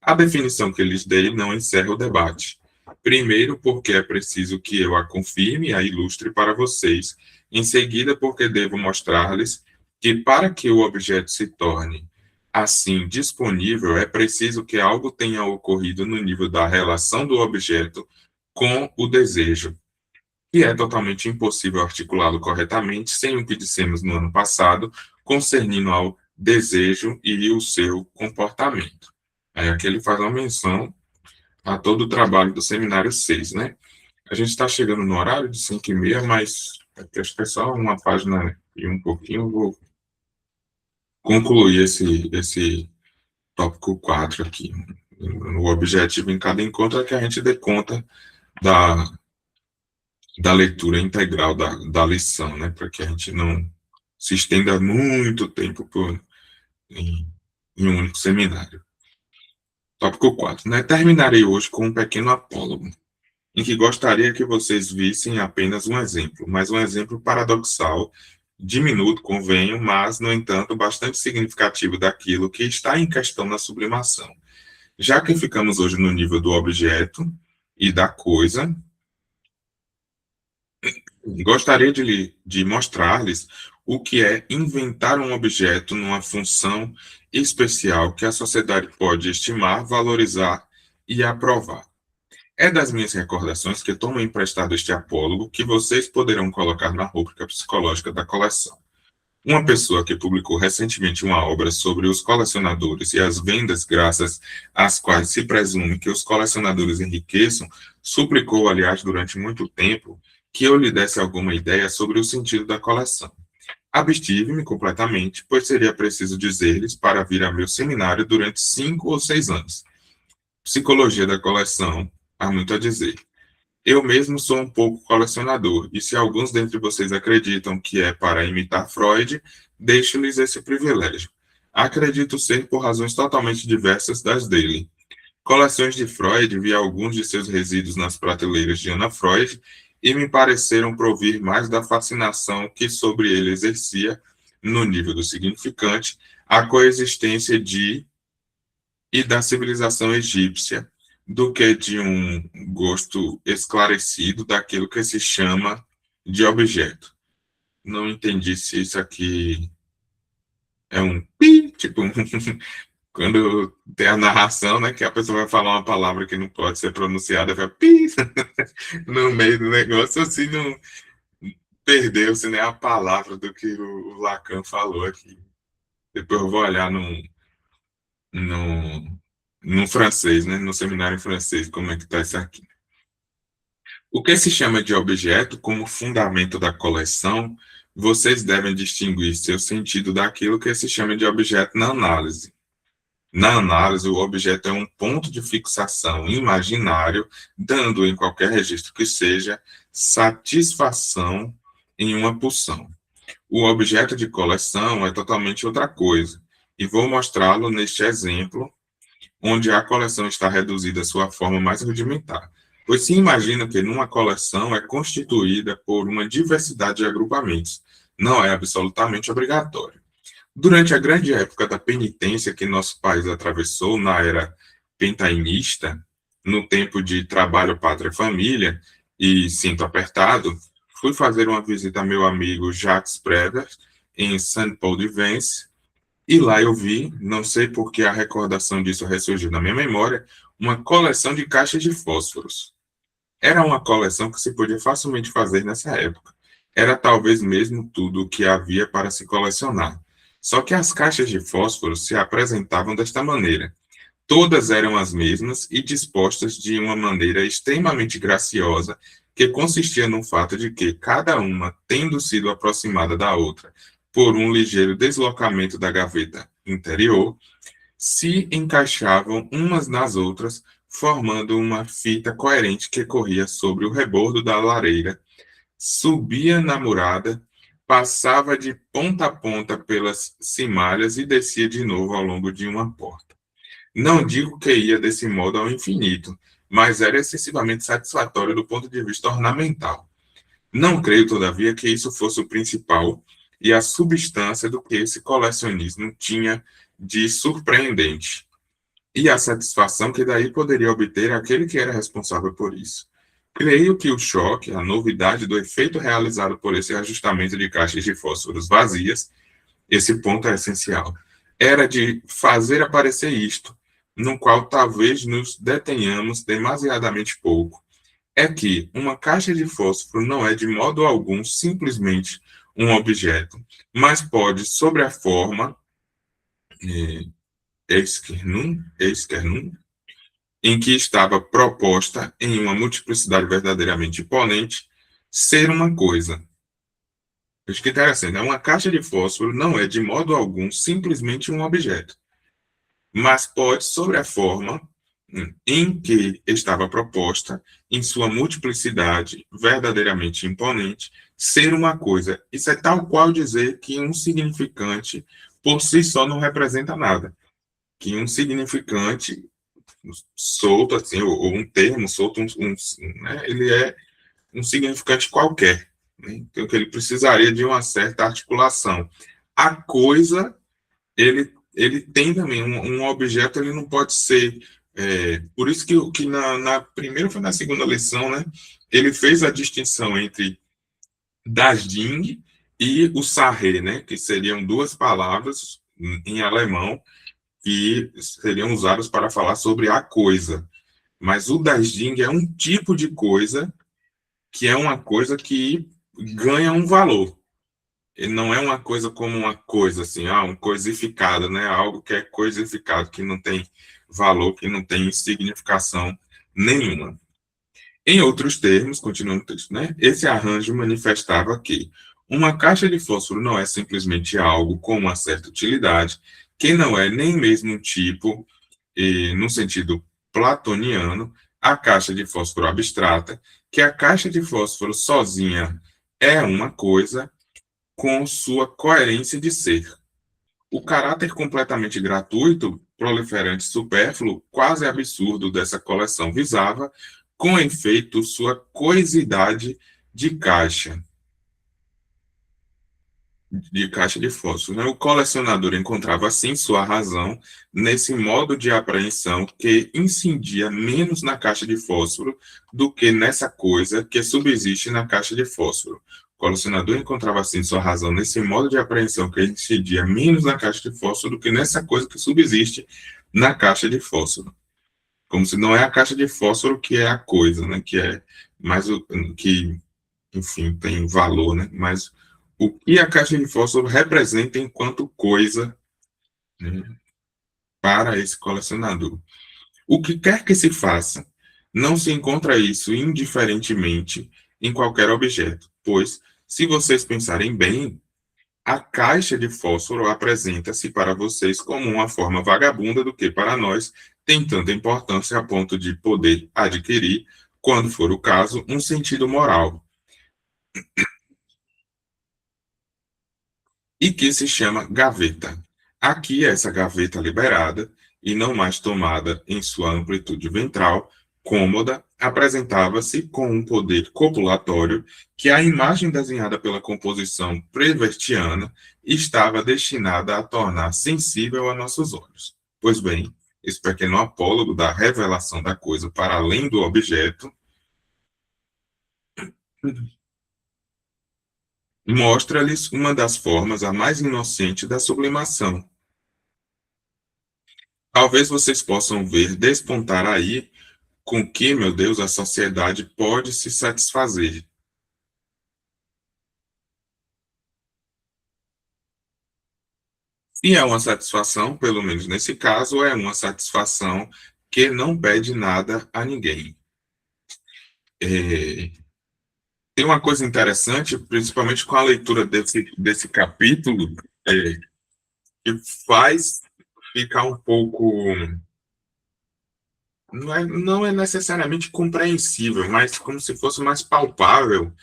Speaker 1: A definição que lhes dei não encerra o debate. Primeiro, porque é preciso que eu a confirme e a ilustre para vocês. Em seguida, porque devo mostrar-lhes que, para que o objeto se torne assim disponível, é preciso que algo tenha ocorrido no nível da relação do objeto com o desejo, que é totalmente impossível articulá-lo corretamente sem o que dissemos no ano passado, concernindo ao desejo e o seu comportamento. Aí aqui ele faz uma menção a todo o trabalho do seminário 6, né? A gente está chegando no horário de 5h30, mas acho que é só uma página e um pouquinho, eu vou concluir esse tópico 4 aqui. O objetivo em cada encontro é que a gente dê conta da leitura integral da lição, né? Para que a gente não se estenda muito tempo em um único seminário. Tópico 4, né? Terminarei hoje com um pequeno apólogo, em que gostaria que vocês vissem apenas um exemplo, mas um exemplo paradoxal, diminuto, convenho, mas, no entanto, bastante significativo daquilo que está em questão na sublimação. Já que ficamos hoje no nível do objeto e da coisa, gostaria de mostrar-lhes o que é inventar um objeto numa função especial que a sociedade pode estimar, valorizar e aprovar. É das minhas recordações que tomo emprestado este apólogo que vocês poderão colocar na rúbrica psicológica da coleção. Uma pessoa que publicou recentemente uma obra sobre os colecionadores e as vendas graças às quais se presume que os colecionadores enriqueçam, suplicou, aliás, durante muito tempo, que eu lhe desse alguma ideia sobre o sentido da coleção. Abstive-me completamente, pois seria preciso dizer-lhes para vir a meu seminário durante 5 ou 6 anos. Psicologia da coleção, há muito a dizer. Eu mesmo sou um pouco colecionador, e se alguns dentre vocês acreditam que é para imitar Freud, deixo-lhes esse privilégio. Acredito ser por razões totalmente diversas das dele. Coleções de Freud, vi alguns de seus resíduos nas prateleiras de Ana Freud e me pareceram provir mais da fascinação que sobre ele exercia, no nível do significante, a coexistência de e da civilização egípcia, do que de um gosto esclarecido daquilo que se chama de objeto. Não entendi se isso aqui é um pi, tipo, quando tem a narração, né, que a pessoa vai falar uma palavra que não pode ser pronunciada, vai pi, no meio do negócio, assim, não perdeu-se, né, a palavra do que o Lacan falou aqui. Depois eu vou olhar no, no francês, né, no seminário em francês, como é que está isso aqui. O que se chama de objeto como fundamento da coleção, vocês devem distinguir seu sentido daquilo que se chama de objeto na análise. Na análise, o objeto é um ponto de fixação imaginário, dando em qualquer registro que seja satisfação em uma pulsão. O objeto de coleção é totalmente outra coisa, e vou mostrá-lo neste exemplo, onde a coleção está reduzida à sua forma mais rudimentar. Pois se imagina que numa coleção é constituída por uma diversidade de agrupamentos. Não é absolutamente obrigatório. Durante a grande época da penitência que nosso país atravessou na era pentainista, no tempo de trabalho, pátria e família, e cinto apertado, fui fazer uma visita a meu amigo Jacques Prévert, em Saint-Paul-de-Vence, e lá eu vi, não sei por que a recordação disso ressurgiu na minha memória, uma coleção de caixas de fósforos. Era uma coleção que se podia facilmente fazer nessa época. Era talvez mesmo tudo o que havia para se colecionar. Só que as caixas de fósforo se apresentavam desta maneira. Todas eram as mesmas e dispostas de uma maneira extremamente graciosa, que consistia no fato de que cada uma, tendo sido aproximada da outra por um ligeiro deslocamento da gaveta interior, se encaixavam umas nas outras, formando uma fita coerente que corria sobre o rebordo da lareira, subia na murada, passava de ponta a ponta pelas cimalhas e descia de novo ao longo de uma porta. Não digo que ia desse modo ao infinito, mas era excessivamente satisfatório do ponto de vista ornamental. Não creio, todavia, que isso fosse o principal e a substância do que esse colecionismo tinha de surpreendente, e a satisfação que daí poderia obter aquele que era responsável por isso. Creio que o choque, a novidade do efeito realizado por esse ajustamento de caixas de fósforos vazias, esse ponto é essencial, era de fazer aparecer isto, no qual talvez nos detenhamos demasiadamente pouco, é que uma caixa de fósforo não é de modo algum simplesmente um objeto, mas pode, sobre a forma Esquernum, em que estava proposta em uma multiplicidade verdadeiramente imponente, ser uma coisa. Acho que interessante, né? Uma caixa de fósforo não é de modo algum simplesmente um objeto, mas pode, sobre a forma em que estava proposta, em sua multiplicidade verdadeiramente imponente, ser uma coisa. Isso é tal qual dizer que um significante por si só não representa nada. Que um significante solto, assim, ou um termo solto, né, ele é um significante qualquer. Né? Então, que ele precisaria de uma certa articulação. A coisa, ele tem também um objeto, ele não pode ser. Por isso que na primeira foi na segunda lição, né? Ele fez a distinção entre das Ding e o Sarre, né? Que seriam duas palavras em alemão que seriam usadas para falar sobre a coisa. Mas o das Ding é um tipo de coisa que é uma coisa que ganha um valor. Ele não é uma coisa como uma coisa, assim, um coisificado, né? Algo que é coisificado, que não tem valor, que não tem significação nenhuma. Em outros termos, continuando o texto, né? Esse arranjo manifestava que uma caixa de fósforo não é simplesmente algo com uma certa utilidade, que não é nem mesmo um tipo, no sentido platoniano, a caixa de fósforo abstrata, que a caixa de fósforo sozinha é uma coisa, com sua coerência de ser. O caráter completamente gratuito, proliferante e supérfluo, quase absurdo dessa coleção visava, com efeito, sua coisidade de caixa, de fósforo, né? O colecionador encontrava, assim, sua razão nesse modo de apreensão que incidia menos na caixa de fósforo do que nessa coisa que subsiste na caixa de fósforo. O colecionador encontrava, assim, sua razão nesse modo de apreensão que incidia menos na caixa de fósforo do que nessa coisa que subsiste na caixa de fósforo. Como se não é a caixa de fósforo que é a coisa, né? Que é mais o que, enfim, tem valor, né? Mas o que a caixa de fósforo representa enquanto coisa, né, para esse colecionador. O que quer que se faça, não se encontra isso indiferentemente em qualquer objeto, pois, se vocês pensarem bem, a caixa de fósforo apresenta-se para vocês como uma forma vagabunda do que para nós tem tanta importância a ponto de poder adquirir, quando for o caso, um sentido moral, e que se chama gaveta. Aqui, essa gaveta liberada, e não mais tomada em sua amplitude ventral, cômoda, apresentava-se com um poder copulatório que a imagem desenhada pela composição prevertiana estava destinada a tornar sensível a nossos olhos. Pois bem, esse pequeno apólogo da revelação da coisa para além do objeto mostra-lhes uma das formas a mais inocente da sublimação. Talvez vocês possam ver despontar aí com que, meu Deus, a sociedade pode se satisfazer. E é uma satisfação, pelo menos nesse caso, é uma satisfação que não pede nada a ninguém. É, tem uma coisa interessante, principalmente com a leitura desse capítulo, que faz ficar um pouco. Não é necessariamente compreensível, mas como se fosse mais palpável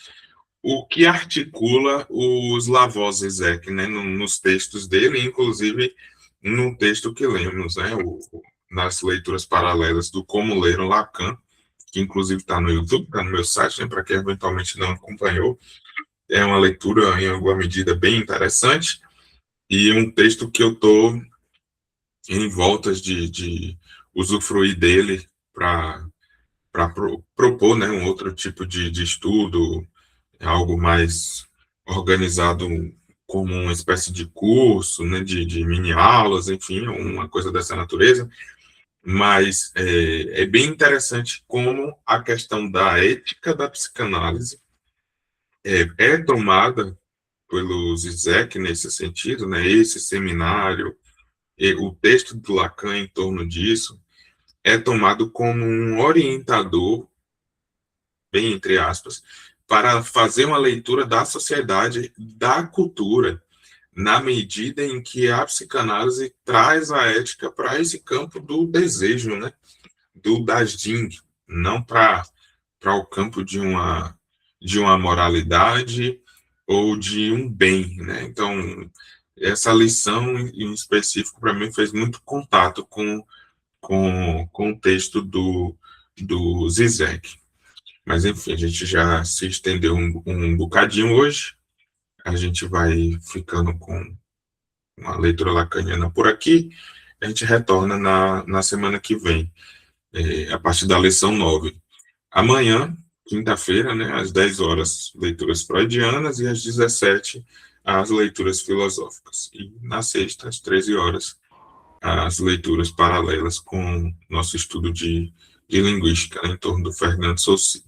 Speaker 1: o que articula os Lavós Zizek, né, nos textos dele, inclusive no texto que lemos, né, nas leituras paralelas do Como Ler o Lacan, que inclusive está no YouTube, está no meu site, né, para quem eventualmente não acompanhou. É uma leitura, em alguma medida, bem interessante, e um texto que eu estou em voltas de usufruir dele para propor, né, um outro tipo de estudo, algo mais organizado como uma espécie de curso, né, de mini aulas, enfim, uma coisa dessa natureza, mas é bem interessante como a questão da ética da psicanálise é tomada pelo Zizek nesse sentido, né, esse seminário, e o texto do Lacan em torno disso, é tomado como um orientador, bem entre aspas, para fazer uma leitura da sociedade, da cultura, na medida em que a psicanálise traz a ética para esse campo do desejo, né? Do dasding, não para o campo de uma moralidade ou de um bem, né? Então, essa lição em específico para mim fez muito contato com o texto do Zizek. Mas, enfim, a gente já se estendeu um bocadinho hoje. A gente vai ficando com uma leitura lacaniana por aqui. A gente retorna na semana que vem, a partir da lição 9. Amanhã, quinta-feira, né, às 10 horas, leituras freudianas, e às 17, as leituras filosóficas. E na sexta, às 13 horas, as leituras paralelas com nosso estudo de linguística, né, em torno do Fernando Saussure.